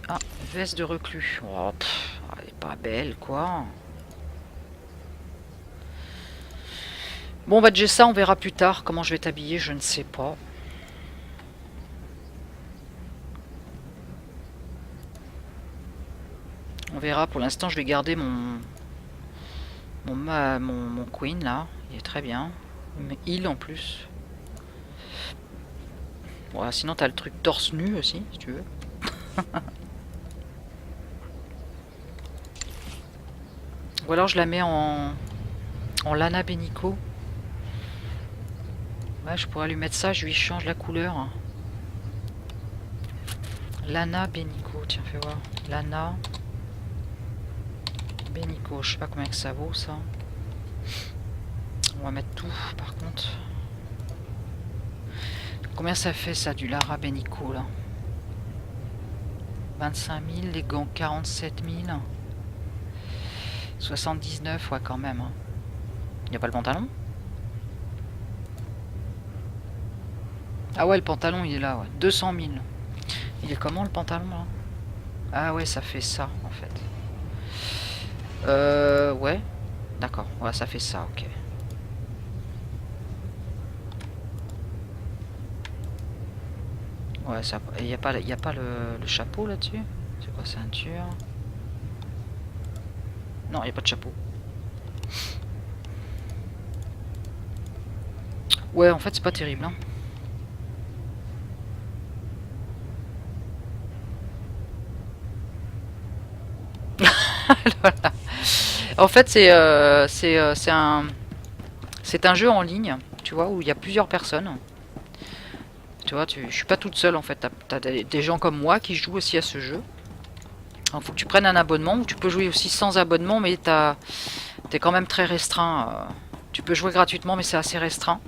Ah, veste de reclus. Oh, elle est pas belle, quoi. Bon, bah, j'ai ça, on verra plus tard. Comment je vais t'habiller, je ne sais pas. On verra. Pour l'instant, je vais garder mon Queen, là. Il est très bien. Mais il, en plus. Voilà, sinon, t'as le truc torse nu aussi, si tu veux. Ou alors je la mets en Lana Beniko. Ouais, je pourrais lui mettre ça, je lui change la couleur. Lana Beniko, tiens, fais voir. Lana Beniko, je sais pas combien que ça vaut ça. On va mettre tout par contre. Combien ça fait ça du Lara Beniko là? 25 000, les gants 47 000. 79, ouais, quand même. Il n'y a pas le pantalon? Ah ouais, le pantalon, il est là, ouais. 200 000. Il est comment, le pantalon, là? Ah ouais, ça fait ça, en fait. Ouais. D'accord, ouais, ça fait ça, ok. Ouais, ça... Il n'y a pas le chapeau, là-dessus? C'est quoi, ceinture? Non, il n'y a pas de chapeau. Ouais, en fait, c'est pas terrible. Hein. Voilà. En fait, c'est un jeu en ligne, tu vois, où il y a plusieurs personnes. Tu vois, je suis pas toute seule, en fait. T'as des gens comme moi qui jouent aussi à ce jeu. Il faut que tu prennes un abonnement, ou tu peux jouer aussi sans abonnement, mais t'es quand même très restreint. Tu peux jouer gratuitement, mais c'est assez restreint.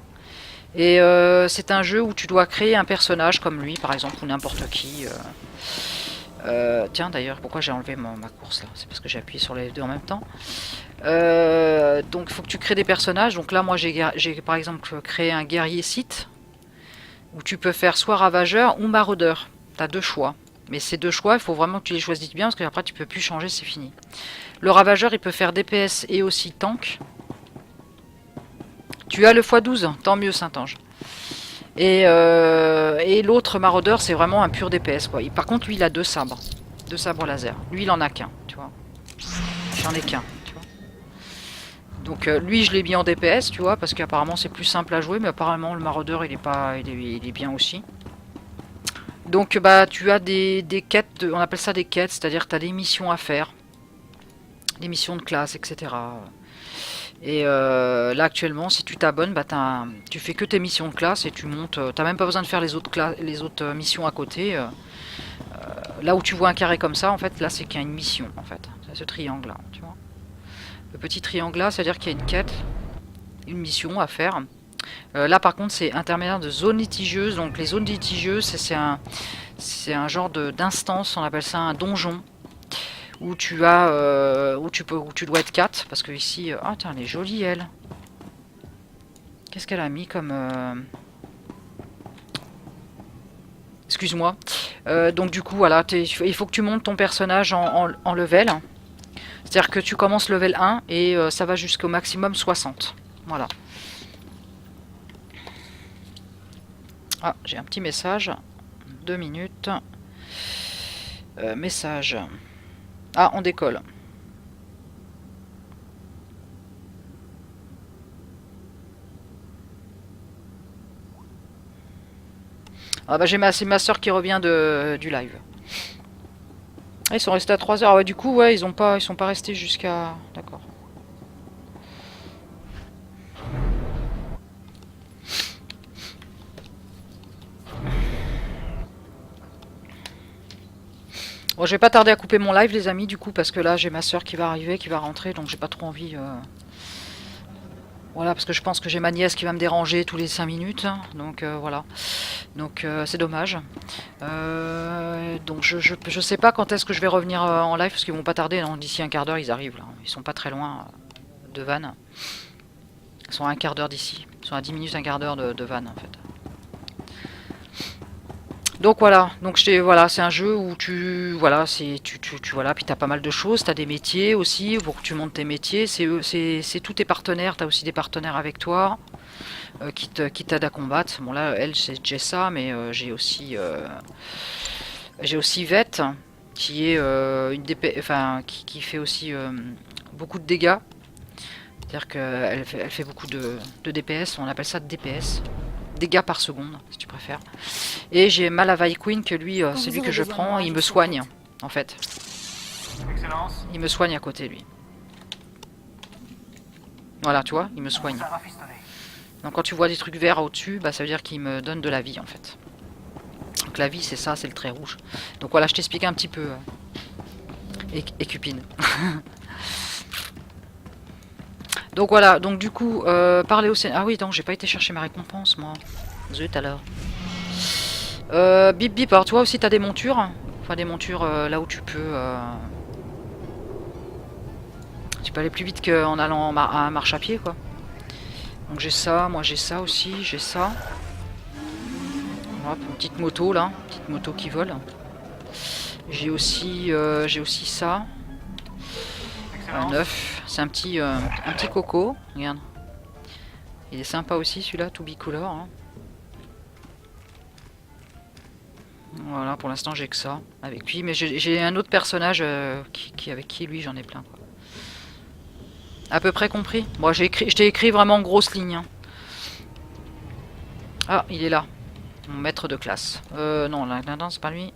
Et c'est un jeu où tu dois créer un personnage comme lui, par exemple, ou n'importe qui. Tiens, d'ailleurs, pourquoi j'ai enlevé ma course là? C'est parce que j'ai appuyé sur les deux en même temps. Donc, il faut que tu crées des personnages. Donc là, moi, j'ai par exemple créé un guerrier Sith, où tu peux faire soit ravageur ou maraudeur. T'as deux choix. Mais ces deux choix, il faut vraiment que tu les choisisses bien, parce qu'après tu peux plus changer, c'est fini. Le ravageur, il peut faire DPS et aussi tank. Tu as le x12, tant mieux, Saint-Ange. Et l'autre maraudeur, c'est vraiment un pur DPS, quoi. Par contre, lui, il a deux sabres laser. Lui, il en a qu'un, tu vois. J'en ai qu'un, tu vois. Donc, lui, je l'ai mis en DPS, tu vois, parce qu'apparemment, c'est plus simple à jouer, mais apparemment, le maraudeur, il est bien aussi. Donc bah tu as des quêtes, on appelle ça des quêtes, c'est-à-dire que tu as des missions à faire, des missions de classe, etc. Et là actuellement, si tu t'abonnes, bah tu fais que tes missions de classe et tu montes. T'as même pas besoin de faire les autres missions à côté. Là où tu vois un carré comme ça, en fait, là c'est qu'il y a une mission, en fait. C'est ce triangle là, tu vois. Le petit triangle là, c'est-à-dire qu'il y a une quête, une mission à faire. Là par contre, c'est intermédiaire de zones litigieuses. Donc les zones litigieuses, c'est un genre d'instance, on appelle ça un donjon. Où tu as où tu dois être 4 parce que ici ah tiens elle est jolie elle. Qu'est-ce qu'elle a mis comme excuse-moi. Donc du coup voilà, il faut que tu montes ton personnage en level. C'est-à-dire que tu commences level 1 et ça va jusqu'au maximum 60. Voilà. Ah, j'ai un petit message. 2 minutes. Message. Ah, on décolle. Ah bah c'est ma soeur qui revient du live. Ah, ils sont restés à 3 heures. Ah ouais, du coup, ouais, ils sont pas restés jusqu'à... D'accord. Bon, je vais pas tarder à couper mon live, les amis, du coup, parce que là, j'ai ma soeur qui va arriver, qui va rentrer, donc j'ai pas trop envie... Voilà, parce que je pense que j'ai ma nièce qui va me déranger tous les 5 minutes, donc voilà. Donc c'est dommage. Donc je sais pas quand est-ce que je vais revenir en live, parce qu'ils vont pas tarder, d'ici un quart d'heure ils arrivent, là. Ils sont pas très loin de Vannes. Ils sont à un quart d'heure d'ici. Ils sont à 10 minutes, un quart d'heure de Vannes, en fait. Donc voilà, donc voilà, c'est un jeu où voilà, voilà, puis t'as pas mal de choses, t'as des métiers aussi pour que tu montes tes métiers, c'est tous tes partenaires, t'as aussi des partenaires avec toi qui t'aident à combattre. Bon là, elle c'est Jessa, mais j'ai aussi Vette qui est une DP, enfin qui fait aussi beaucoup de dégâts, c'est-à-dire qu'elle fait beaucoup de DPS, on appelle ça DPS. Dégâts par seconde, si tu préfères. Et j'ai Malavai Queen, que lui, c'est lui que je prends, il me soigne, en fait. Excellence. Il me soigne à côté, lui. Voilà, tu vois, il me soigne. Donc quand tu vois des trucs verts au-dessus, bah, ça veut dire qu'il me donne de la vie, en fait. Donc la vie, c'est ça, c'est le trait rouge. Donc voilà, je t'explique un petit peu. Et Cupine. Donc voilà, donc du coup, parler au Sénat. Ah oui, non, j'ai pas été chercher ma récompense, moi. Zut alors. Bip bip, alors tu vois aussi, t'as des montures. Enfin, des montures là où tu peux... Tu peux aller plus vite qu'en allant à marche à pied, quoi. Donc j'ai ça, moi j'ai ça aussi, j'ai ça. Hop, une petite moto, là. Une petite moto qui vole. J'ai aussi ça. Un œuf, c'est un petit coco, regarde. Il est sympa aussi celui-là, tout bicolore. Hein. Voilà, pour l'instant j'ai que ça avec lui, mais j'ai un autre personnage avec qui lui j'en ai plein. Quoi. À peu près compris. Moi je t'ai écrit vraiment en grosses lignes. Hein. Ah, il est là, mon maître de classe. Non, là, c'est pas lui.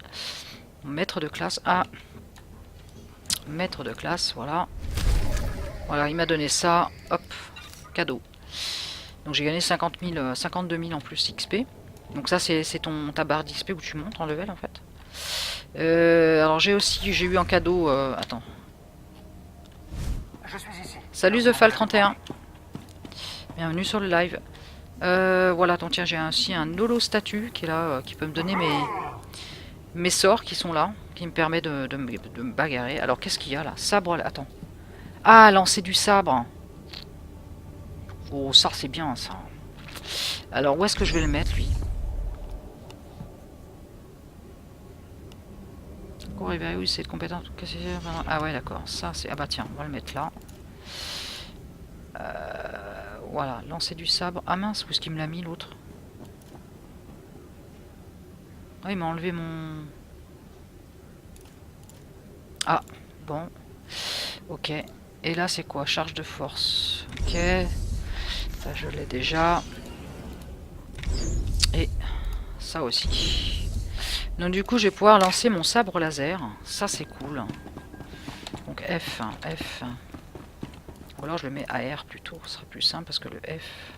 Mon maître de classe. Ah, maître de classe, voilà. Voilà, il m'a donné ça, hop, cadeau. Donc j'ai gagné 52 000 en plus XP. Donc ça c'est ta barre d'XP où tu montes en level en fait. Alors j'ai eu en cadeau, attends. Je suis ici. Salut TheFal31. Bienvenue sur le live. Voilà, donc tiens, j'ai aussi un holo statut qui est là, qui peut me donner mes sorts qui sont là, qui me permet de me bagarrer. Alors qu'est-ce qu'il y a là? Sabre, là, attends. Ah, lancer du sabre. Oh, ça c'est bien ça. Alors où est-ce que je vais le mettre lui? Révéler c'est de compétence. Ah ouais d'accord, ça c'est... Ah bah tiens, on va le mettre là. Voilà, lancer du sabre. Ah mince, où est-ce qu'il me l'a mis l'autre? Ah, il m'a enlevé mon... Ah, bon. Ok. Et là c'est quoi? Charge de force. Ok. Ça je l'ai déjà. Et ça aussi. Donc du coup, je vais pouvoir lancer mon sabre laser. Ça, c'est cool. Donc F, F. Ou alors je le mets à R plutôt. Ce sera plus simple parce que le F...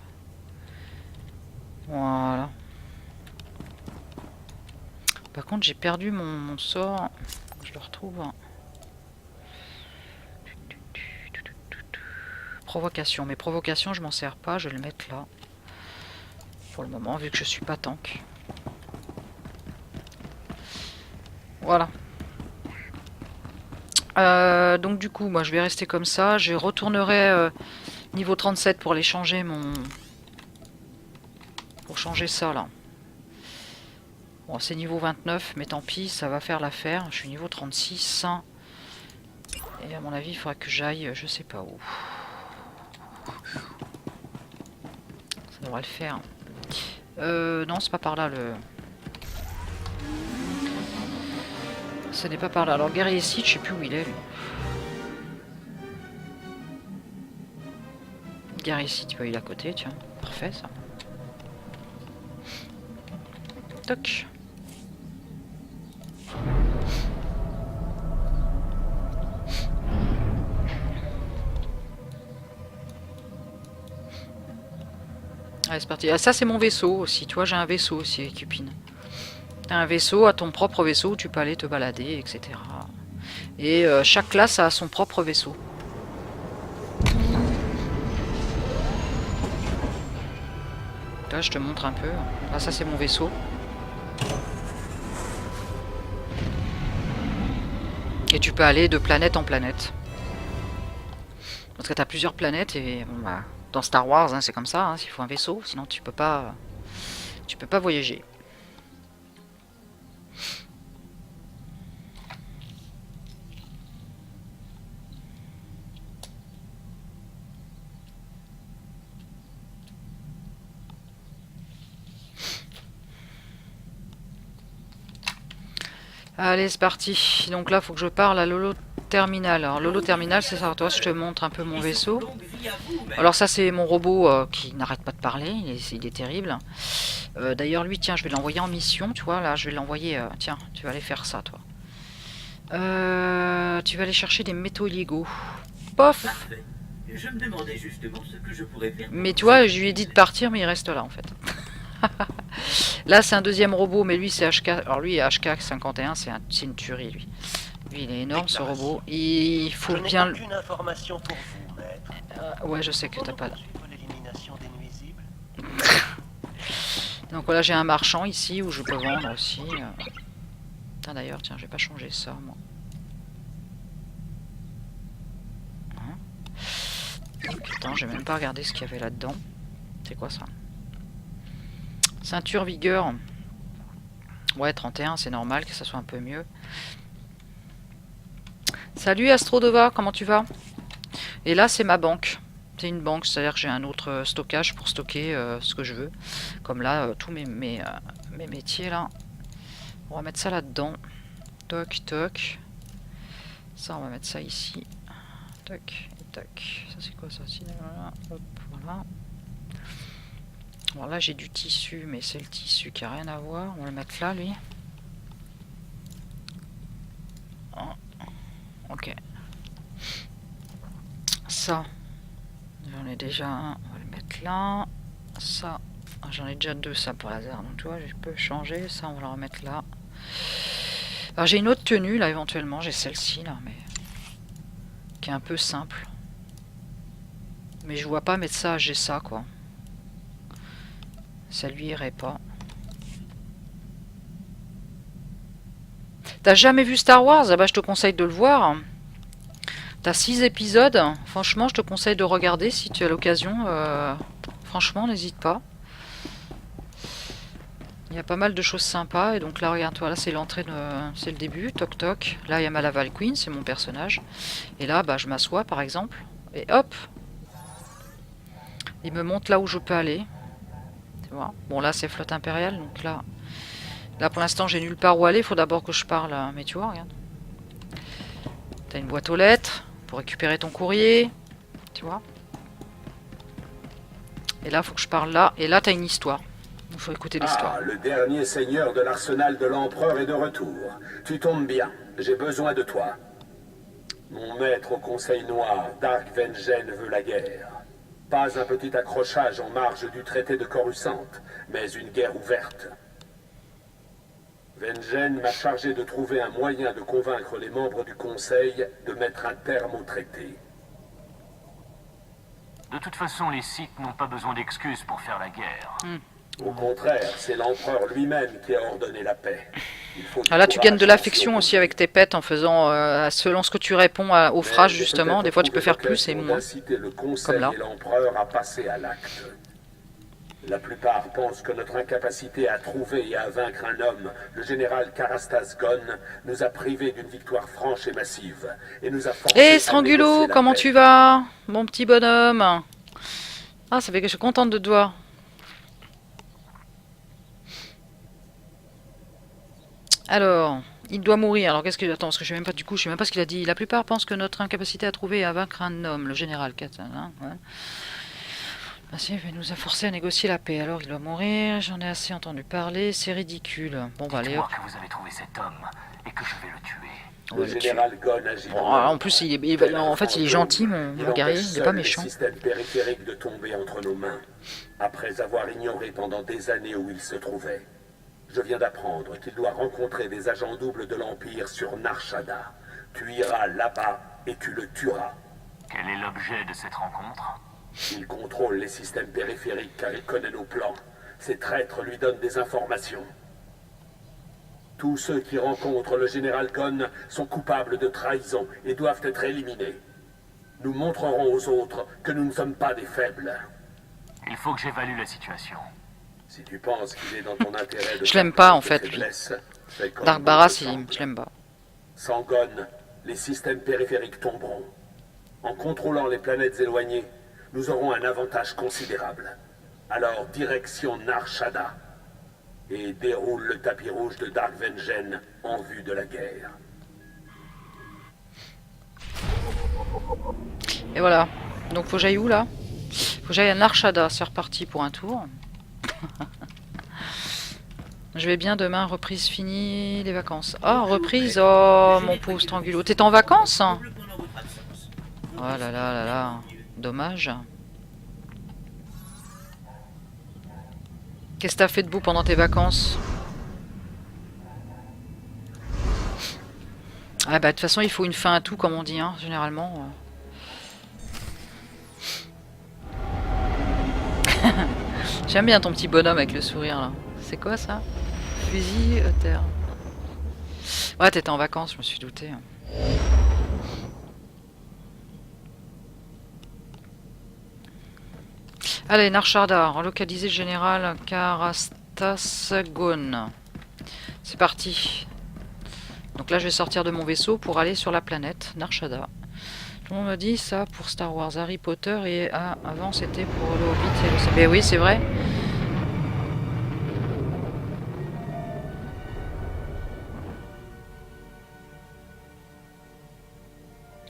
Voilà. Par contre, j'ai perdu mon sort. Je le retrouve. Provocation. Mais provocation, je m'en sers pas. Je vais le mettre là. Pour le moment, vu que je suis pas tank. Voilà. Donc du coup, moi je vais rester comme ça. Je retournerai niveau 37 pour aller changer mon... Pour changer ça là. Bon, c'est niveau 29, mais tant pis, ça va faire l'affaire. Je suis niveau 36. Et à mon avis, il faudra que j'aille, je sais pas où. Ça devrait le faire. Non, c'est pas par là le... Ce n'est pas par là. Alors, guerrier Sith, je sais plus où il est, lui. Guerrier Sith, il est à côté, tiens. Parfait, ça. Toc. Allez, c'est parti. Ah, ça, c'est mon vaisseau aussi. Tu vois, j'ai un vaisseau aussi, Cupine. T'as un vaisseau, à ton propre vaisseau, où tu peux aller te balader, etc. Et chaque classe a son propre vaisseau. Là, je te montre un peu. Là, ça, c'est mon vaisseau. Et tu peux aller de planète en planète. Parce que tu as plusieurs planètes et bon, bah, dans Star Wars, hein, c'est comme ça. Hein, il faut un vaisseau, sinon tu peux pas voyager. Allez, c'est parti. Donc là, il faut que je parle à Lolo Terminal. Alors, Lolo Terminal, c'est ça. Toi, je te montre un peu mon vaisseau. Alors ça, c'est mon robot qui n'arrête pas de parler. Il est terrible. D'ailleurs, lui, tiens, je vais l'envoyer en mission. Tu vois, là, je vais l'envoyer... tiens, tu vas aller faire ça, toi. Tu vas aller chercher des métaux illégaux. Pof! Parfait. Je me demandais justement ce que je pourrais faire. Mais tu vois, je lui ai dit de partir, mais il reste là, en fait. Là, c'est un deuxième robot, mais lui, c'est HK. Alors lui, HK51, c'est une tuerie, lui. Lui, il est énorme, ce robot. Il faut bien... Je n'ai aucune information pour vous, maître. Ouais, je sais que t'as pas... L'élimination des nuisibles. Donc voilà, j'ai un marchand ici, où je peux vendre aussi. Putain, d'ailleurs, tiens, je vais pas changer ça, moi. Hein? Putain, j'ai même pas regardé ce qu'il y avait là-dedans. C'est quoi, ça? Ceinture vigueur. Ouais, 31, c'est normal que ça soit un peu mieux. Salut Astrodova, comment tu vas? Et là, c'est ma banque. C'est une banque, c'est-à-dire que j'ai un autre stockage pour stocker ce que je veux. Comme là, tous mes métiers, là. On va mettre ça là-dedans. Toc, toc. Ça, on va mettre ça ici. Toc, et toc. Ça, c'est quoi ça? Hop, voilà. Bon, là j'ai du tissu, mais c'est le tissu qui a rien à voir. On va le mettre là, lui. Oh. Ok. Ça, j'en ai déjà un. On va le mettre là. Ça, j'en ai déjà deux, ça pour laser. Donc tu vois, je peux changer. Ça, on va le remettre là. Alors j'ai une autre tenue, là, éventuellement. J'ai celle-ci, là, mais... qui est un peu simple. Mais je vois pas mettre ça, j'ai ça, quoi. Ça lui irait pas. T'as jamais vu Star Wars? Ah bah je te conseille de le voir. T'as 6 épisodes. Franchement, je te conseille de regarder si tu as l'occasion. Franchement, n'hésite pas. Il y a pas mal de choses sympas. Et donc là, regarde-toi, là c'est l'entrée de... c'est le début. Toc toc. Là, il y a Malaval Queen, c'est mon personnage. Et là, bah je m'assois par exemple. Et hop, il me montre là où je peux aller. Bon là c'est flotte impériale, donc là pour l'instant j'ai nulle part où aller, il faut d'abord que je parle, mais tu vois, regarde. T'as une boîte aux lettres pour récupérer ton courrier, tu vois. Et là faut que je parle là, et là t'as une histoire. Il faut écouter l'histoire. Ah, le dernier seigneur de l'arsenal de l'empereur est de retour. Tu tombes bien, j'ai besoin de toi. Mon maître au Conseil Noir, Dark Vengeance, veut la guerre. Pas un petit accrochage en marge du traité de Coruscant, mais une guerre ouverte. Vengeance m'a chargé de trouver un moyen de convaincre les membres du Conseil de mettre un terme au traité. De toute façon, les Sith n'ont pas besoin d'excuses pour faire la guerre. Au contraire, c'est l'empereur lui-même qui a ordonné la paix. Ah là, tu gagnes de l'affection aussi avec tes pets en faisant, selon ce que tu réponds aux phrases justement, des fois tu peux faire plus et moins. Comme là. L'empereur a passé à l'acte. La plupart pensent que notre incapacité à trouver et à vaincre un homme, le général Karastas Gon, nous a privés d'une victoire franche et massive, et nous a forcé Hé, Strangulo, comment tu vas, mon petit bonhomme? Ah, ça fait que je suis contente de te voir. Alors, il doit mourir. Alors, qu'est-ce que... Attends, parce que je sais même pas du coup, je sais même pas ce qu'il a dit. La plupart pensent que notre incapacité à trouver et à vaincre un homme, le général Katana, ouais. Massif nous a forcé à négocier la paix. Alors, il doit mourir. J'en ai assez entendu parler. C'est ridicule. Bon, bah, allez, hop. Que vous avez trouvé cet homme et que je vais le tuer. Le général Gon agit. Bon, en plus, en fait, il est gentil, mon guerrier. Il est pas méchant. Le système périphérique de tomber entre nos mains, après avoir ignoré pendant des années où il se trouvait. Je viens d'apprendre qu'il doit rencontrer des agents doubles de l'Empire sur Nar Shaddaa. Tu iras là-bas et tu le tueras. Quel est l'objet de cette rencontre? Il contrôle les systèmes périphériques car il connaît nos plans. Ces traîtres lui donnent des informations. Tous ceux qui rencontrent le général Gon sont coupables de trahison et doivent être éliminés. Nous montrerons aux autres que nous ne sommes pas des faibles. Il faut que j'évalue la situation. Si tu penses qu'il est dans ton intérêt de... Je l'aime pas en fait, lui. Dark Barras, je l'aime pas. Sans Gon, les systèmes périphériques tomberont. En contrôlant les planètes éloignées, nous aurons un avantage considérable. Alors, direction Nar Shaddaa. Et déroule le tapis rouge de Dark Vengeance en vue de la guerre. Et voilà. Donc, faut que j'aille où, là? Faut que j'aille à Nar Shaddaa. C'est reparti pour un tour. Je vais bien demain, reprise finie, les vacances. Oh, reprise, oh, mon pauvre Strangulo. T'es en vacances? Oh là là là là, dommage. Qu'est-ce que t'as fait de beau pendant tes vacances? Ah bah de toute façon il faut une fin à tout comme on dit, hein, généralement. J'aime bien ton petit bonhomme avec le sourire là. C'est quoi ça? Fusil terre. Ouais, t'étais en vacances, je me suis douté. Allez, Nar Shaddaa, relocaliser le général Karastas Gon. C'est parti. Donc là, je vais sortir de mon vaisseau pour aller sur la planète Nar Shaddaa. Tout le monde me dit ça pour Star Wars, Harry Potter et avant c'était pour le Hobbit et le... Ben oui, c'est vrai.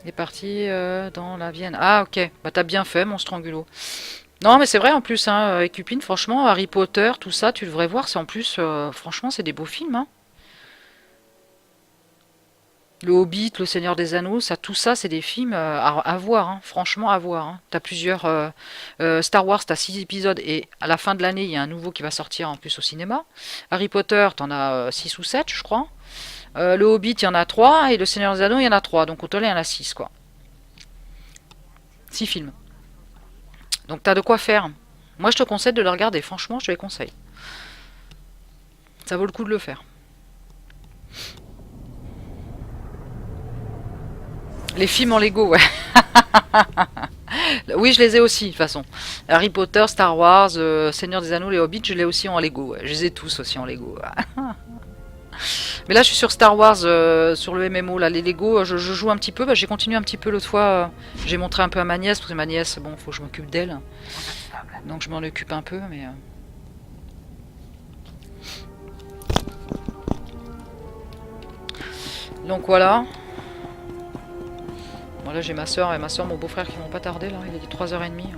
Il est parti dans la Vienne. Ah ok, bah t'as bien fait mon Strangulo. Non mais c'est vrai en plus, hein, Cupine, franchement, Harry Potter, tout ça, tu devrais voir, c'est en plus, franchement c'est des beaux films. Hein. Le Hobbit, Le Seigneur des Anneaux, ça, tout ça c'est des films à voir, hein, franchement à voir. Hein. T'as plusieurs... Star Wars, t'as 6 épisodes et à la fin de l'année, il y a un nouveau qui va sortir en plus au cinéma. Harry Potter, t'en as 6 ou 7 je crois. Le Hobbit, il y en a 3, et Le Seigneur des Anneaux, il y en a 3. Donc au total, il y en a 6, quoi. 6 films. Donc t'as de quoi faire. Moi, je te conseille de le regarder. Franchement, je te les conseille. Ça vaut le coup de le faire. Les films en Lego, ouais. Oui, je les ai aussi, de toute façon. Harry Potter, Star Wars, Seigneur des Anneaux, les Hobbits, je les ai aussi en Lego. Ouais. Je les ai tous aussi en Lego. Mais là, je suis sur Star Wars, sur le MMO, là, les Lego, je joue un petit peu. Bah, j'ai continué un petit peu l'autre fois. J'ai montré un peu à ma nièce, parce que ma nièce, bon, faut que je m'occupe d'elle. Donc, je m'en occupe un peu, mais... Donc, voilà. Bon, là, j'ai ma soeur et mon beau-frère qui vont pas tarder, là. Il a dit 3h30, ouais.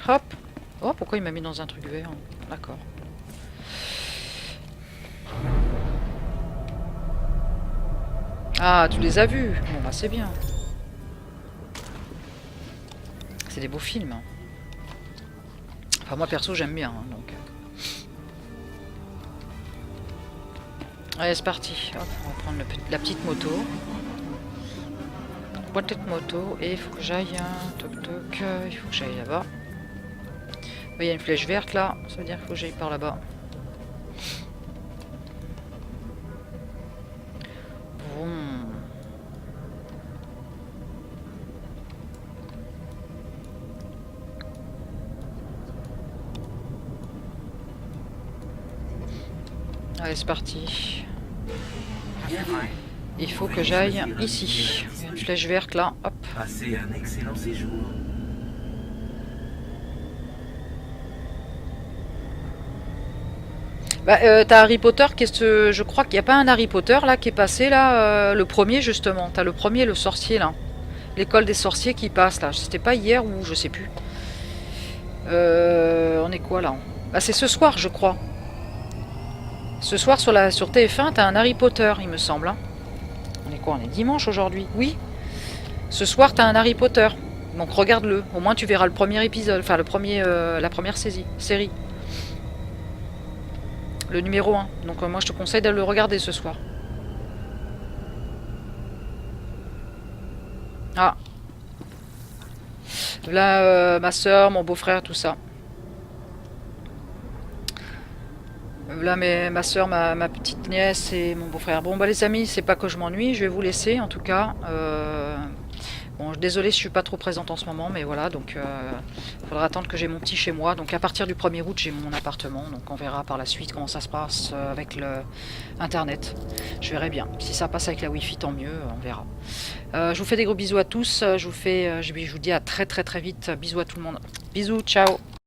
Hop. Oh, pourquoi il m'a mis dans un truc vert? D'accord. Ah, tu les as vus? Bon, bah c'est bien. C'est des beaux films. Hein. Enfin, moi perso, j'aime bien. Hein, donc. Allez, c'est parti. Hop, on va prendre la petite moto. Petite moto. Et il faut que j'aille. Toc toc. Il faut que j'aille là-bas. Il y a une flèche verte là. Ça veut dire qu'il faut que j'aille par là-bas. Bon. Allez, c'est parti. Il faut que j'aille ici. Il y a une flèche verte là. Hop. Passez un excellent séjour. Bah, t'as Harry Potter, je crois qu'il n'y a pas un Harry Potter là qui est passé là, le premier justement. T'as le premier, le sorcier là. L'école des sorciers qui passe là. C'était pas hier ou je sais plus. On est quoi là? Bah, c'est ce soir, je crois. Ce soir sur TF1, t'as un Harry Potter, il me semble. Hein. On est quoi? On est dimanche aujourd'hui? Oui. Ce soir, t'as un Harry Potter. Donc regarde-le. Au moins, tu verras le premier épisode. Enfin, la première série. Le numéro 1. Donc moi, je te conseille de le regarder ce soir. Ah. Là, ma soeur, mon beau-frère, tout ça. Là, ma soeur, ma petite nièce et mon beau-frère. Bon, bah les amis, c'est pas que je m'ennuie, je vais vous laisser en tout cas. Bon, désolé si je suis pas trop présente en ce moment, mais voilà, donc il faudra attendre que j'ai mon petit chez moi. Donc à partir du 1er août, j'ai mon appartement, donc on verra par la suite comment ça se passe avec le Internet. Je verrai bien. Si ça passe avec la Wi-Fi, tant mieux, on verra. Je vous fais des gros bisous à tous, je vous dis à très vite. Bisous à tout le monde. Bisous, ciao.